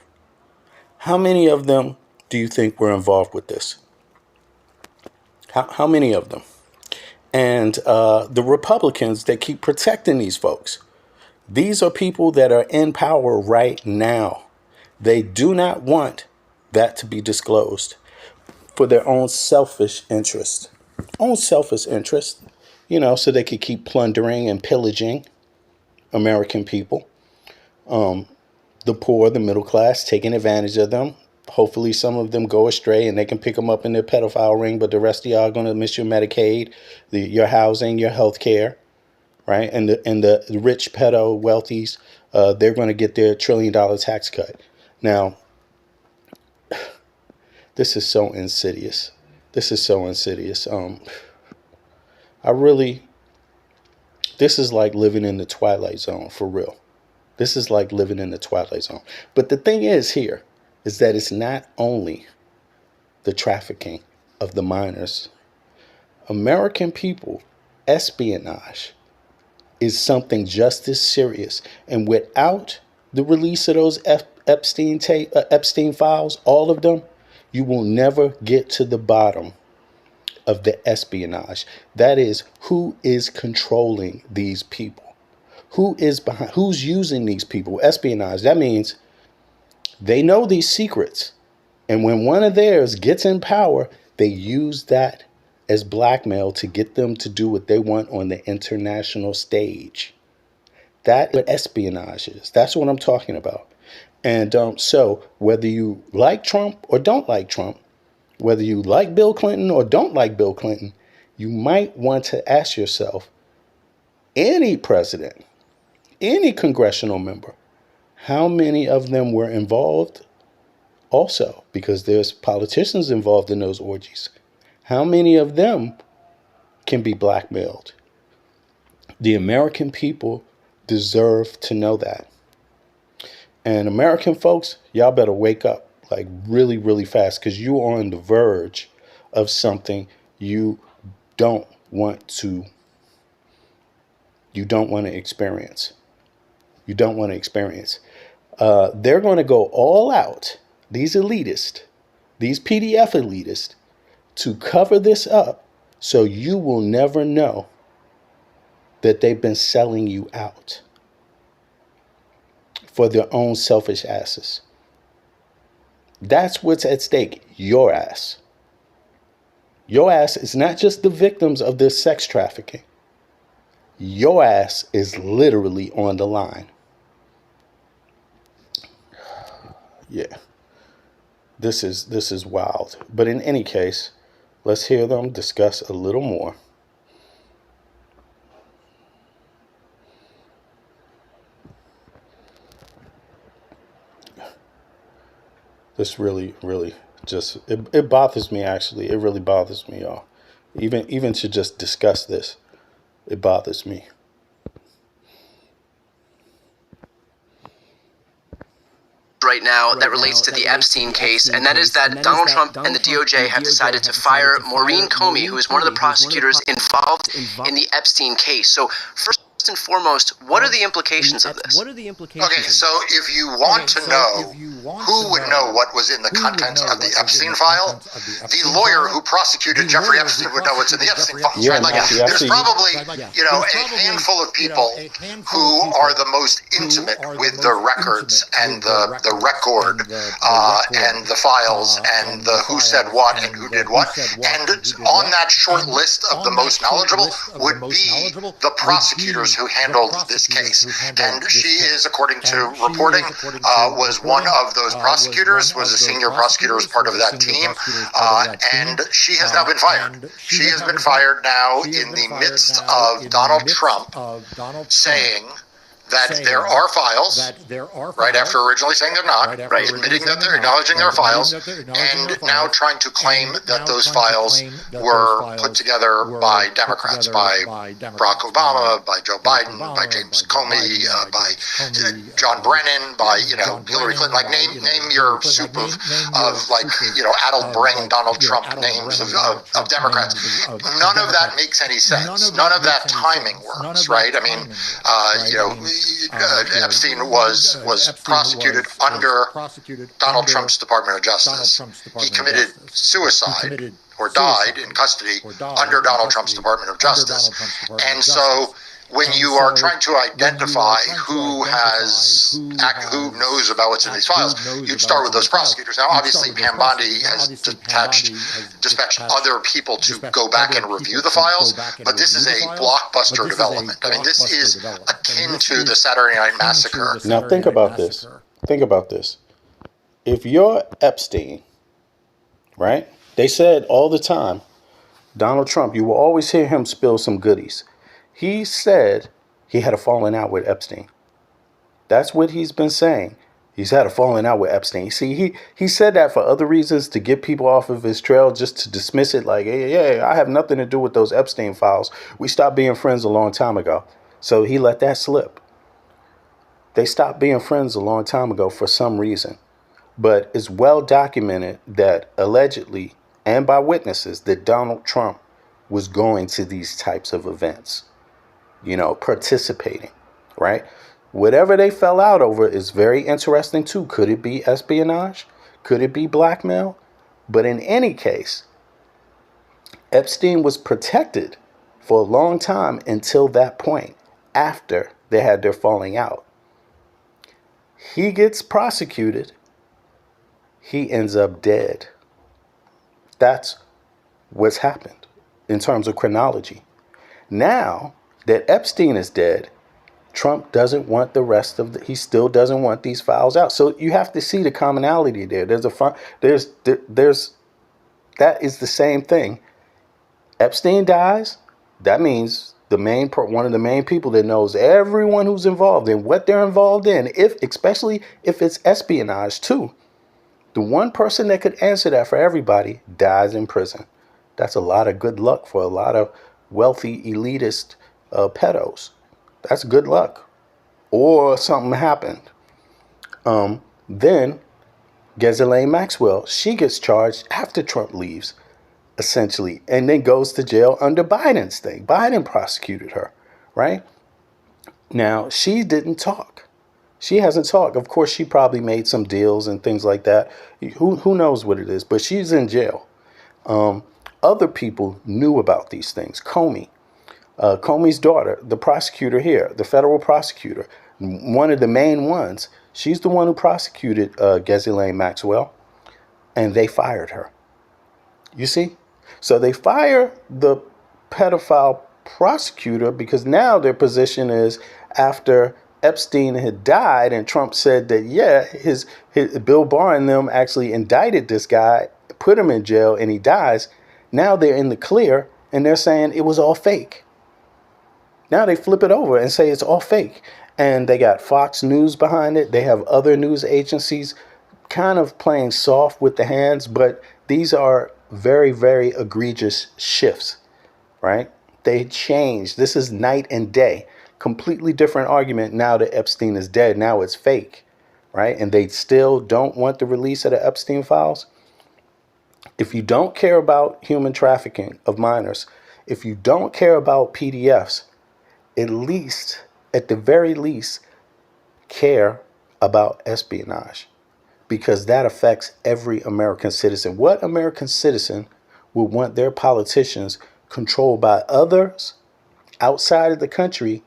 How many of them do you think were involved with this? How many of them? And the Republicans that keep protecting these folks. These are people that are in power right now. They do not want that to be disclosed for their own selfish interest. So they could keep plundering and pillaging American people. The poor, the middle class, taking advantage of them. Hopefully some of them go astray and they can pick them up in their pedophile ring, but the rest of y'all are going to miss your Medicaid, your housing, your health care, right? And the rich pedo wealthies, they're going to get their $1 trillion tax cut. Now, this is so insidious. This is like living in the Twilight Zone, for real. This is like living in the Twilight Zone. But the thing is that it's not only the trafficking of the minors. American people, espionage is something just as serious. And without the release of those Epstein files, all of them, you will never get to the bottom of the espionage. That is, who is controlling these people? Who is behind? Who's using these people? Espionage. That means they know these secrets. And when one of theirs gets in power, they use that as blackmail to get them to do what they want on the international stage. That's what espionage is. That's what I'm talking about. And so whether you like Trump or don't like Trump, whether you like Bill Clinton or don't like Bill Clinton, you might want to ask yourself, any president, any congressional member, how many of them were involved also? Because there's politicians involved in those orgies. How many of them can be blackmailed? The American people deserve to know that. And American folks, y'all better wake up like really, really fast, because you are on the verge of something you don't want to experience. You don't want to experience. They're going to go all out, these elitists, these PDF elitists, to cover this up so you will never know that they've been selling you out for their own selfish asses. That's what's at stake. Your ass. Your ass is not just the victims of this sex trafficking. Your ass is literally on the line. Yeah. This is wild. But in any case, let's hear them discuss a little more. This really, really just, it bothers me, actually. It really bothers me, y'all. Even to just discuss this, it bothers me. Right now that relates to the Epstein case, and that is that Donald Trump and the DOJ have decided to fire Maureen Comey, who is one of the prosecutors involved in the Epstein case. So first and foremost, what are the implications of this? Okay, so if you want to know who would know what was in the contents of the Epstein file, the lawyer who prosecuted Jeffrey Epstein would know what's in the Epstein files. Yeah, right? There's probably, a handful of people who are the most intimate with the records and the record and the files and the who said what and who did what. And on that short list of the most knowledgeable would be the prosecutors who handled this case. And she is, according to reporting, was one of those prosecutors, was a senior prosecutor, was part of that team, and she has now been fired. She has been fired now in the midst of Donald Trump saying that there are files, right after originally saying they're not, right, admitting that they're acknowledging there are files, and now trying to claim that those files were put together by Democrats, by Barack Obama, by Joe Biden, by James Comey, by John Brennan, by Hillary Clinton. Like name your soup of like addled brain Donald Trump names of Democrats. None of that makes any sense. None of that timing works, right? I mean, Epstein was prosecuted under Donald Trump's Department of Justice. He committed suicide or died in custody under Donald Trump's Department of Justice. And so when you are trying to identify who knows about what's in these files, you'd start with those prosecutors. Now, obviously, Pam Bondi has dispatched other people to go back and review the files, but this is a blockbuster development. I mean, this is akin to the Saturday Night Massacre. Now, think about this. Think about this. If you're Epstein, right? They said all the time, Donald Trump, you will always hear him spill some goodies. He said he had a falling out with Epstein. That's what he's been saying. He's had a falling out with Epstein. See, he said that for other reasons, to get people off of his trail, just to dismiss it like, hey, I have nothing to do with those Epstein files. We stopped being friends a long time ago. So he let that slip. They stopped being friends a long time ago for some reason. But it's well documented that allegedly, and by witnesses, that Donald Trump was going to these types of events. Participating, right? Whatever they fell out over is very interesting too. Could it be espionage? Could it be blackmail? But in any case, Epstein was protected for a long time until that point, after they had their falling out. He gets prosecuted. He ends up dead. That's what's happened in terms of chronology. Now that Epstein is dead, Trump doesn't want the rest of he still doesn't want these files out. So you have to see the commonality there. That is the same thing. Epstein dies. That means one of the main people that knows everyone who's involved and what they're involved in, especially if it's espionage too. The one person that could answer that for everybody dies in prison. That's a lot of good luck for a lot of wealthy elitist pedos. That's good luck. Or something happened. Then Ghislaine Maxwell, she gets charged after Trump leaves, essentially, and then goes to jail under Biden's thing. Biden prosecuted her, right? Now, she didn't talk. She hasn't talked. Of course, she probably made some deals and things like that. Who knows what it is, but she's in jail. Other people knew about these things. Comey's daughter, the prosecutor here, the federal prosecutor, one of the main ones, she's the one who prosecuted Ghislaine Maxwell, and they fired her. You see? So they fire the pedophile prosecutor because now their position is, after Epstein had died and Trump said that, his Bill Barr and them actually indicted this guy, put him in jail, and he dies. Now they're in the clear and they're saying it was all fake. Now they flip it over and say it's all fake. And they got Fox News behind it. They have other news agencies kind of playing soft with the hands, but these are very, very egregious shifts, right? They change. This is night and day. Completely different argument now that Epstein is dead. Now it's fake, right? And they still don't want the release of the Epstein files. If you don't care about human trafficking of minors, if you don't care about PDFs, at the very least, care about espionage, because that affects every American citizen. What American citizen would want their politicians controlled by others outside of the country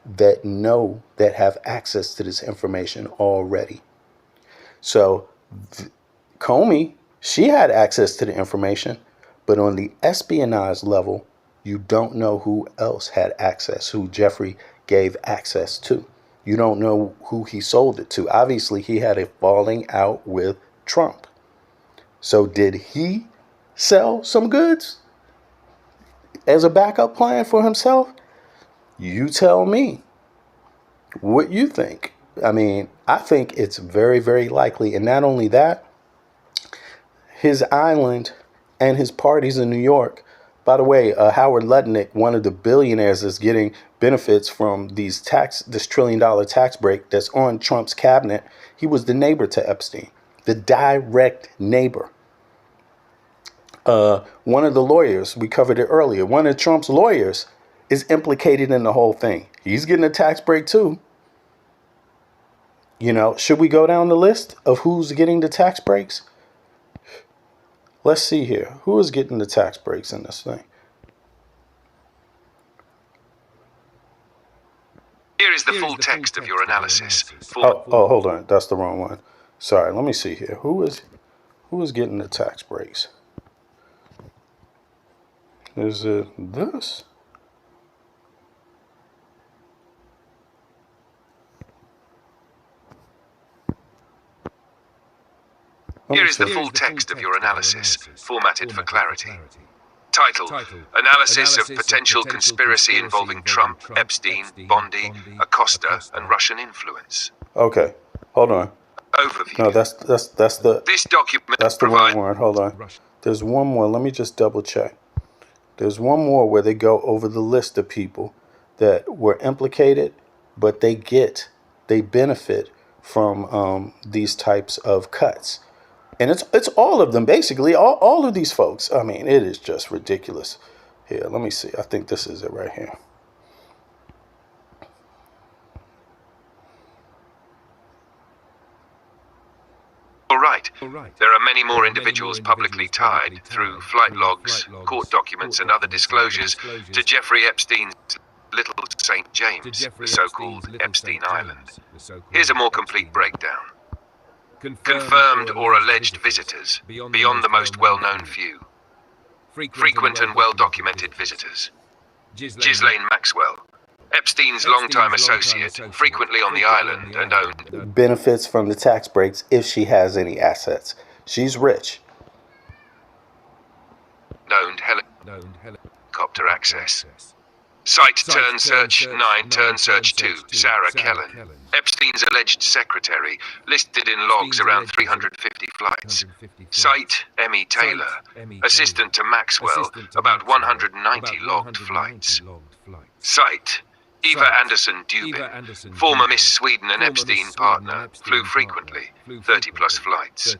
that have access to this information already? So Comey, she had access to the information, but on the espionage level, you don't know who else had access, who Jeffrey gave access to. You don't know who he sold it to. Obviously, he had a falling out with Trump. So did he sell some goods as a backup plan for himself? You tell me. what you think. I mean, I think it's very, very likely. And not only that, his island and his parties in New York. By the way, Howard Lutnick, one of the billionaires, is getting benefits from this $1 trillion tax break that's on Trump's cabinet. He was the neighbor to Epstein, the direct neighbor. One of the lawyers, we covered it earlier, one of Trump's lawyers is implicated in the whole thing. He's getting a tax break too. You know, should we go down the list of who's getting the tax breaks? Let's see here. Who is getting the tax breaks in this thing? Here is the full text of your analysis. Oh, hold on. That's the wrong one. Sorry, let me see here. Who is getting the tax breaks? Is it this? Here is the full text of your analysis, formatted for clarity. Title: Analysis of potential conspiracy involving Trump, Epstein, Bondi, Acosta, and Russian influence. Okay, hold on. Overview. No, that's the. This document That's the wrong one. Hold on. There's one more. Let me just double check. There's one more where they go over the list of people that were implicated, but they benefit from these types of cuts. And it's all of them, basically, all of these folks. I mean, it is just ridiculous. Here, let me see. I think this is it right here. All right. There are many more individuals publicly tied through flight logs, court documents, and other disclosures to Jeffrey Epstein's Little St. James, the so-called Epstein Island. Here's a more complete breakdown. Confirmed or alleged visitors, beyond the most well-known few. Frequent and well-documented visitors. Ghislaine Maxwell, Epstein's longtime associate, frequently on the island and owned. Benefits from the tax breaks if she has any assets. She's rich. Owned helicopter access. Site turn search 9, turn search 2, Sarah Kellen. Epstein's alleged secretary, listed in logs around 350 flights. Site Emmy Taylor, assistant to Maxwell, about 190 logged flights. Site Eva Anderson Dubin, former Miss Sweden and Epstein partner, flew frequently, 30 plus flights.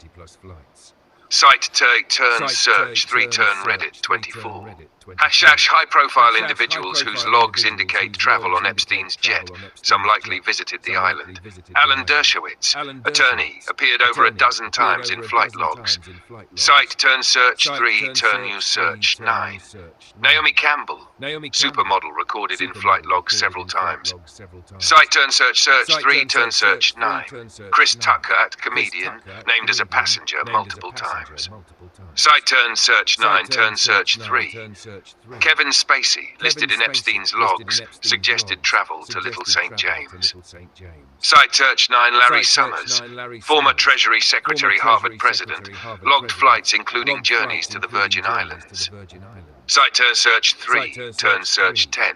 Site turn search 3 turn Reddit 24. Hash high-profile individuals whose logs indicate travel on Epstein's jet. Some likely visited the island. Alan Dershowitz, attorney, appeared over a dozen times in flight logs. Site turn search 3 turn news search 9. Naomi Campbell, supermodel, recorded in flight logs several times. Site turn search 3 turn search 9. Chris Tucker, comedian, named as a passenger multiple times. Site turn search 9 turn search 3. Kevin Spacey, listed in Epstein's logs, suggested travel to Little St. James. Site search 9 Larry Summers, former Treasury Secretary, Harvard president, logged flights including journeys to the Virgin Islands. Site turn search 3, turn search 10.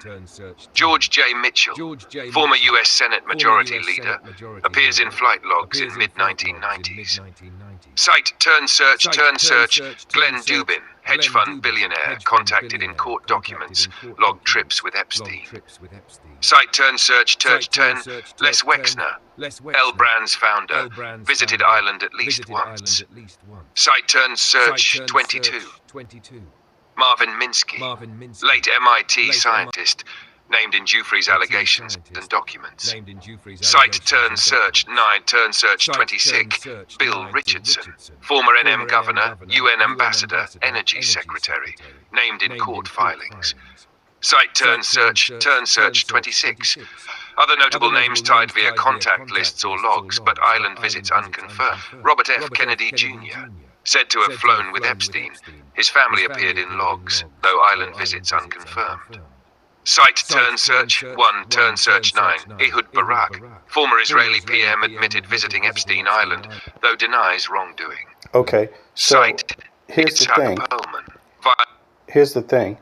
George J. Mitchell, former U.S. Senate Majority Leader, appears in flight logs in mid-1990s. Site turn search Glenn Dubin, hedge fund billionaire, contacted in court documents, logged trips with Epstein. Site turn search 10, Les Wexner, L Brands founder, visited Ireland at least once. Site turn search 22. Marvin Minsky, late MIT scientist, named in Giuffre's allegations and documents. Site turn search 9 turn search 26, Bill Richardson, former NM governor, UN ambassador, energy secretary, named in court filings. Site turn search 26. Other notable names tied via contact lists or logs, but island visits unconfirmed. Robert F. Kennedy Jr., said to have flown with Epstein. His family appeared in logs, though island visits unconfirmed. Site turn search 1 turn search 9, Ehud Barak, former Israeli PM, admitted visiting Epstein Island, though denies wrongdoing. Okay, so Site here's the Itzhak thing. Perlman. Here's the thing.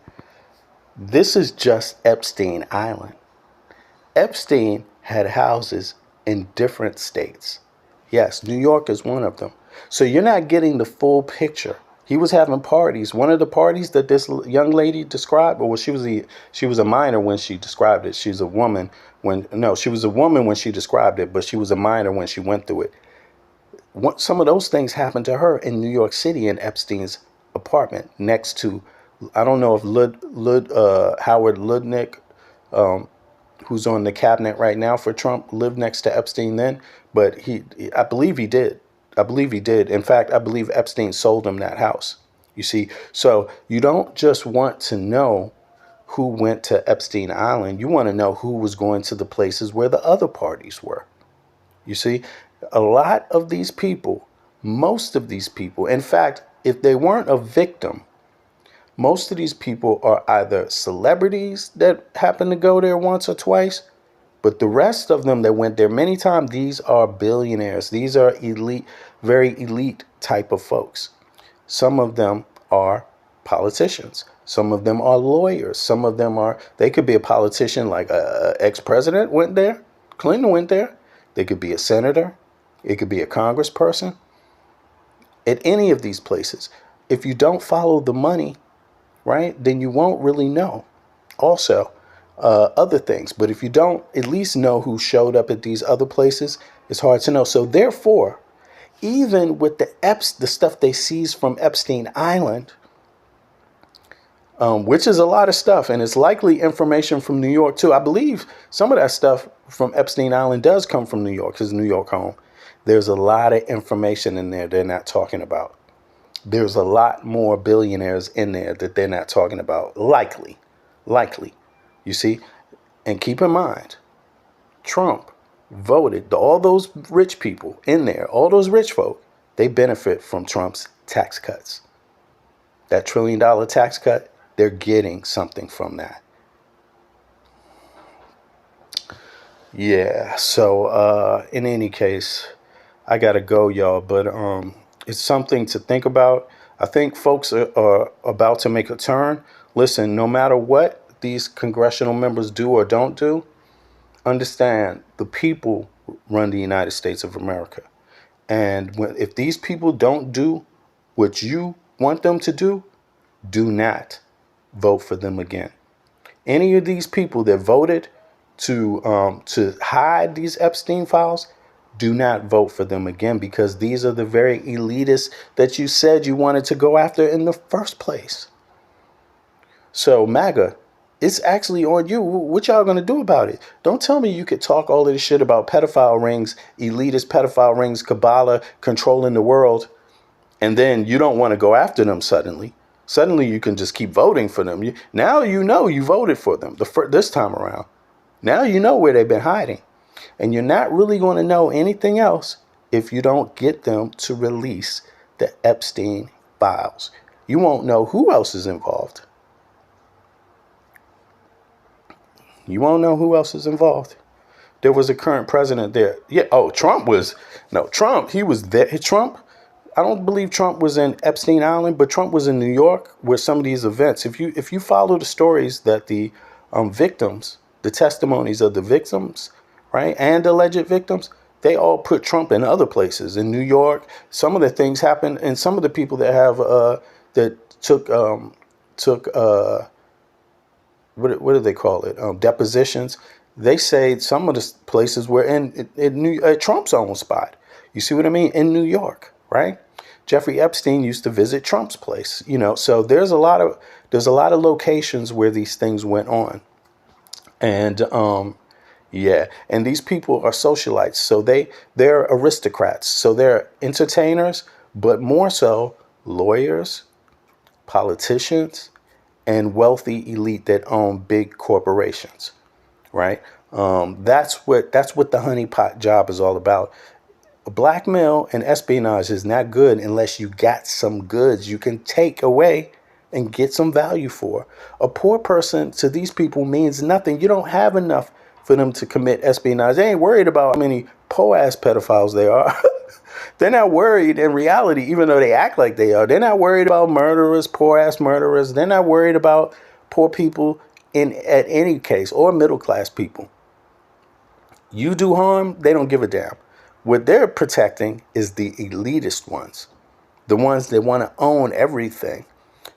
This is just Epstein Island. Epstein had houses in different states. Yes, New York is one of them. So you're not getting the full picture. He was having parties. One of the parties that this young lady described, or she was a minor when she described it. She was a woman she was a woman when she described it, but she was a minor when she went through it. Some of those things happened to her in New York City in Epstein's apartment next to, I don't know if Howard Lutnick, who's on the cabinet right now for Trump, lived next to Epstein then, but I believe he did. I believe he did. In fact, I believe Epstein sold him that house. You see, so you don't just want to know who went to Epstein Island. You want to know who was going to the places where the other parties were. You see, a lot of these people, most of these people, in fact, if they weren't a victim, most of these people are either celebrities that happen to go there once or twice, but the rest of them that went there many times, these are billionaires. These are elite, very elite type of folks. Some of them are politicians. Some of them are lawyers. Some of them they could be a politician, like a ex-president went there. Clinton went there. They could be a senator. It could be a congressperson. At any of these places, if you don't follow the money, right, then you won't really know. Also, other things. But if you don't at least know who showed up at these other places, it's hard to know. So therefore, even with the stuff they seized from Epstein Island, which is a lot of stuff, and it's likely information from New York too. I believe some of that stuff from Epstein Island does come from New York, his New York home. There's a lot of information in there they're not talking about. There's a lot more billionaires in there that they're not talking about. Likely. You see? And keep in mind, Trump voted, all those rich people in there, all those rich folk, they benefit from Trump's tax cuts. That $1 trillion tax cut, they're getting something from that. Yeah, so in any case, I gotta go, y'all, but it's something to think about. I think folks are about to make a turn. Listen, no matter what these congressional members do or don't do, understand the people run the United States of America. And if these people don't do what you want them to do, do not vote for them again. Any of these people that voted to hide these Epstein files, do not vote for them again, because these are the very elitists that you said you wanted to go after in the first place. So MAGA, it's actually on you. What y'all gonna do about it? Don't tell me you could talk all of this shit about pedophile rings, elitist pedophile rings, Kabbalah controlling the world, and then you don't want to go after them suddenly. Suddenly you can just keep voting for them. Now you know you voted for them this time around. Now you know where they've been hiding. And you're not really going to know anything else if you don't get them to release the Epstein files. You won't know who else is involved. You won't know who else is involved. There was a current president there. Yeah. Oh, Trump, he was there. Trump, I don't believe Trump was in Epstein Island, but Trump was in New York where some of these events, if you follow the stories that the victims, the testimonies of the victims, right, and alleged victims, they all put Trump in other places. In New York, some of the things happened, and some of the people that have that took what do they call it? Depositions. They say some of the places were in Trump's own spot. You see what I mean? In New York, right? Jeffrey Epstein used to visit Trump's place. So there's a lot of locations where these things went on, and yeah, and these people are socialites, so they're aristocrats, so they're entertainers, but more so lawyers, politicians, and wealthy elite that own big corporations, right? That's what the honeypot job is all about. Blackmail and espionage is not good unless you got some goods you can take away and get some value for. A poor person to these people means nothing. You don't have enough for them to commit espionage. They ain't worried about how many poor-ass pedophiles they are. They're not worried in reality, even though they act like they are. They're not worried about murderers, poor-ass murderers. They're not worried about poor people at any case, or middle-class people. You do harm, they don't give a damn. What they're protecting is the elitist ones, the ones that want to own everything,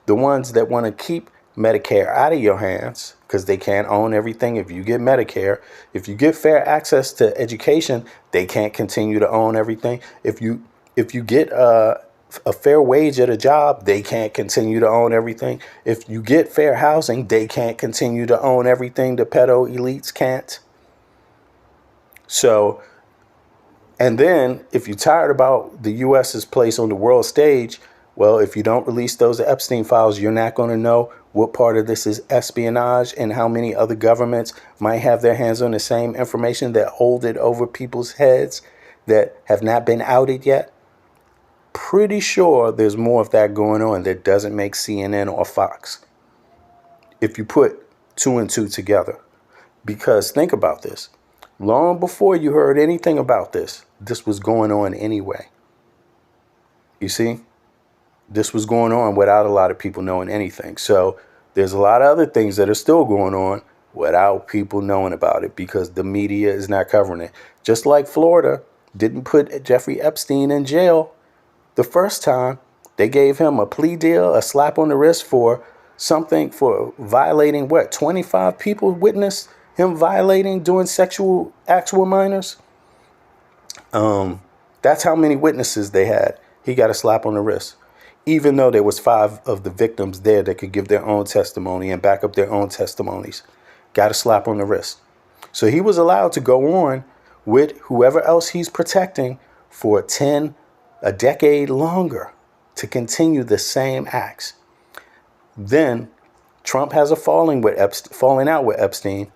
the ones that want to keep Medicare out of your hands because they can't own everything. If you get Medicare, if you get fair access to education, they can't continue to own everything. If you get a fair wage at a job, they can't continue to own everything. If you get fair housing, they can't continue to own everything. The pedo elites can't. So, and then if you're tired about the U.S.'s place on the world stage, well, if you don't release those Epstein files, you're not going to know what part of this is espionage and how many other governments might have their hands on the same information that hold it over people's heads that have not been outed yet. Pretty sure there's more of that going on that doesn't make CNN or Fox if you put 2 and 2 together. Because think about this. Long before you heard anything about this, this was going on anyway. You see? This was going on without a lot of people knowing anything. So there's a lot of other things that are still going on without people knowing about it because the media is not covering it. Just like Florida didn't put Jeffrey Epstein in jail the first time. They gave him a plea deal, a slap on the wrist for something, for violating 25 people witnessed him violating, doing sexual acts with minors. That's how many witnesses they had. He got a slap on the wrist. Even though there was 5 of the victims there that could give their own testimony and back up their own testimonies. Got a slap on the wrist. So he was allowed to go on with whoever else he's protecting for a decade longer to continue the same acts. Then Trump has a falling out with Epstein.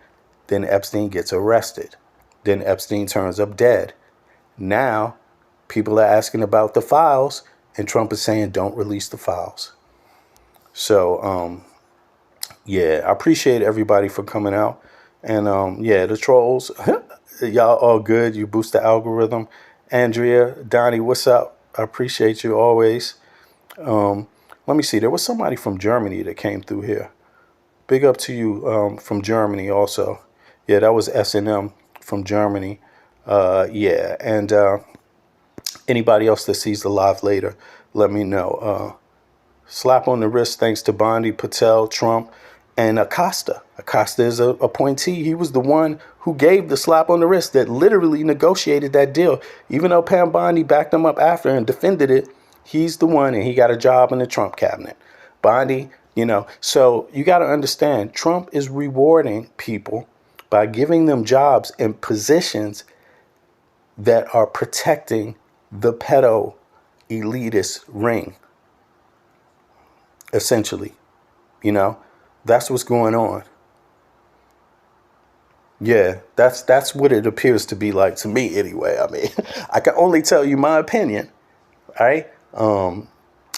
Then Epstein gets arrested. Then Epstein turns up dead. Now people are asking about the files. And Trump is saying, don't release the files. So, yeah, I appreciate everybody for coming out. And, yeah, the trolls, y'all all good. You boost the algorithm. Andrea, Donnie, what's up? I appreciate you always. Let me see. There was somebody from Germany that came through here. Big up to you from Germany also. Yeah, that was S&M from Germany. Yeah, and... anybody else that sees the live later, let me know. Slap on the wrist thanks to Bondi, Patel, Trump, and Acosta. Acosta is a appointee. He was the one who gave the slap on the wrist that literally negotiated that deal. Even though Pam Bondi backed him up after and defended it, he's the one, and he got a job in the Trump cabinet. Bondi, so you got to understand, Trump is rewarding people by giving them jobs and positions that are protecting the pedo elitist ring, essentially. That's what's going on. Yeah, that's what it appears to be like to me anyway. I mean, I can only tell you my opinion, all right?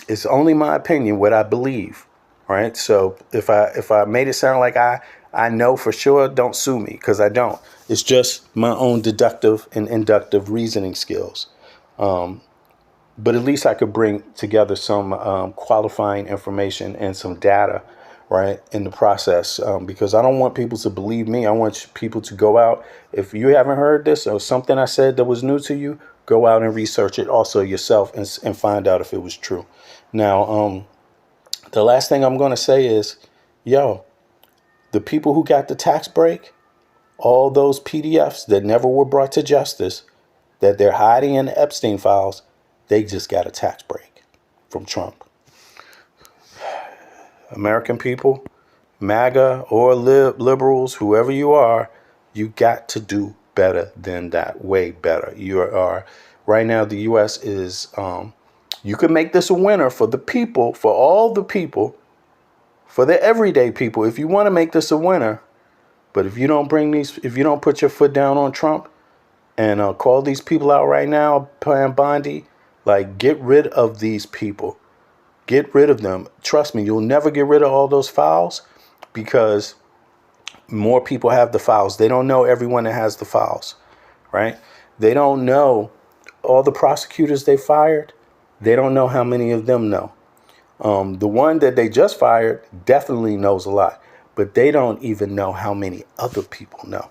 It's only my opinion, what I believe, right? So if I made it sound like I know for sure, don't sue me, because I don't. It's just my own deductive and inductive reasoning skills. But at least I could bring together some qualifying information and some data, right, in the process, because I don't want people to believe me. I want people to go out. If you haven't heard this or something I said that was new to you, go out and research it also yourself and find out if it was true. Now, the last thing I'm going to say is, the people who got the tax break, all those PDFs that never were brought to justice, that they're hiding in the Epstein files, they just got a tax break from Trump. American people, MAGA or liberals, whoever you are, you got to do better than that, way better. Right now, the U.S. is, you can make this a winner for the people, for all the people, for the everyday people, if you want to make this a winner. But if you don't put your foot down on Trump and call these people out right now, Pam Bondi, get rid of these people. Get rid of them. Trust me, you'll never get rid of all those files because more people have the files. They don't know everyone that has the files, right? They don't know all the prosecutors they fired. They don't know how many of them know. The one that they just fired definitely knows a lot, but they don't even know how many other people know.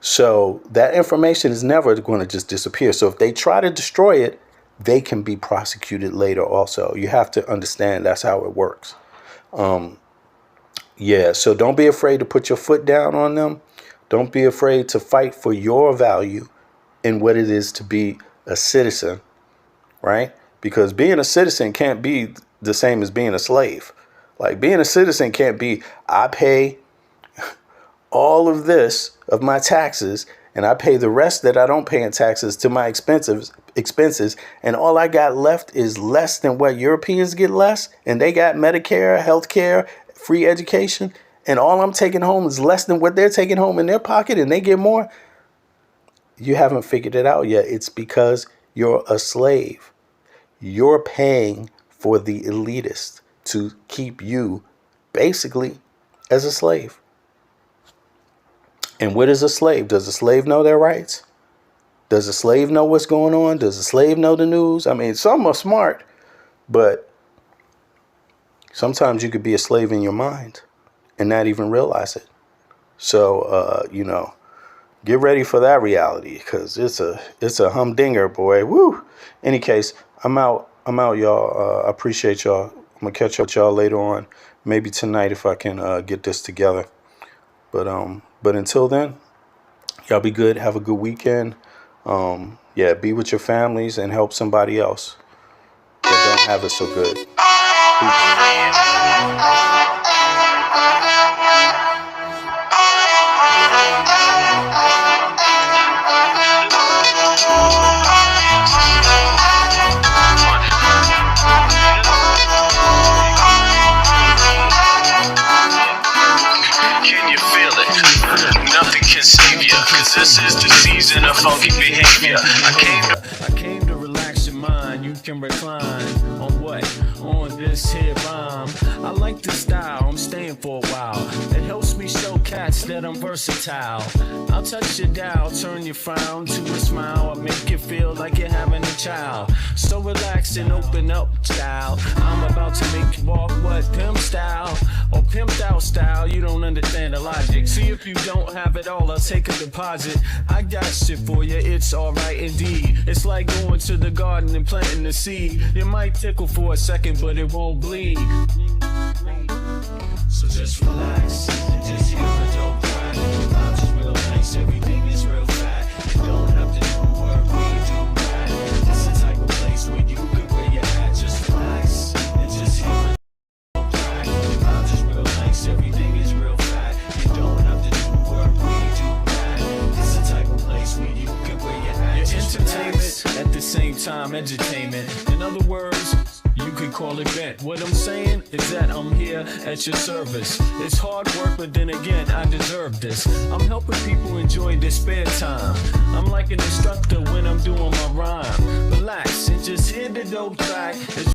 So that information is never going to just disappear. So if they try to destroy it, they can be prosecuted later also. You have to understand that's how it works. Yeah, so don't be afraid to put your foot down on them. Don't be afraid to fight for your value in what it is to be a citizen, right? Because being a citizen can't be the same as being a slave. Like, being a citizen can't be, I pay all of this of my taxes and I pay the rest that I don't pay in taxes to my expenses, and all I got left is less than what Europeans get less, and they got Medicare, healthcare, free education, and all I'm taking home is less than what they're taking home in their pocket, and they get more. You haven't figured it out yet. It's because you're a slave. You're paying for the elitist to keep you basically as a slave. And what is a slave? Does a slave know their rights? Does a slave know what's going on? Does a slave know the news? I mean, some are smart, but sometimes you could be a slave in your mind and not even realize it. So, get ready for that reality, because it's a humdinger, boy. Woo. Any case, I'm out, y'all. I appreciate y'all. I'm gonna catch up with y'all later on, maybe tonight if I can get this together. But until then, y'all be good. Have a good weekend. Be with your families and help somebody else that don't have it so good. Can you feel it? Nothing can save you, 'cause this is the season of funky behavior. I came to relax your mind. You can recline on what? On this here rhyme. I like the style, I'm staying for a while. It helps me show cats that I'm versatile. I'll touch your dial, turn your frown to a smile. I'll make you feel like you're having a child. So relax and open up, style. I'm about to make you walk what? Pimp style or pimped out style. You don't understand the logic. See, if you don't have it all, I'll take a deposit. I got shit for you, it's alright indeed. It's like going to the garden and planting the seed. It might tickle for a second, but it won't bleed. So just relax and just hear the dope crack. I'm just real nice, everything is real fat. You don't have to do work, we do that. It's the type of place where you can wear your hat. Just relax and just hear the dope crack. I'm just real nice, everything is real fat. You don't have to do work, we do that. It's the type of place where you can wear your hat. Your entertainment at the same time, edutainment. In other words, you could call it bent. What I'm saying is that I'm here at your service. It's hard work, but then again, I deserve this. I'm helping people enjoy their spare time. I'm like an instructor when I'm doing my rhyme. Relax and just hear the dope track.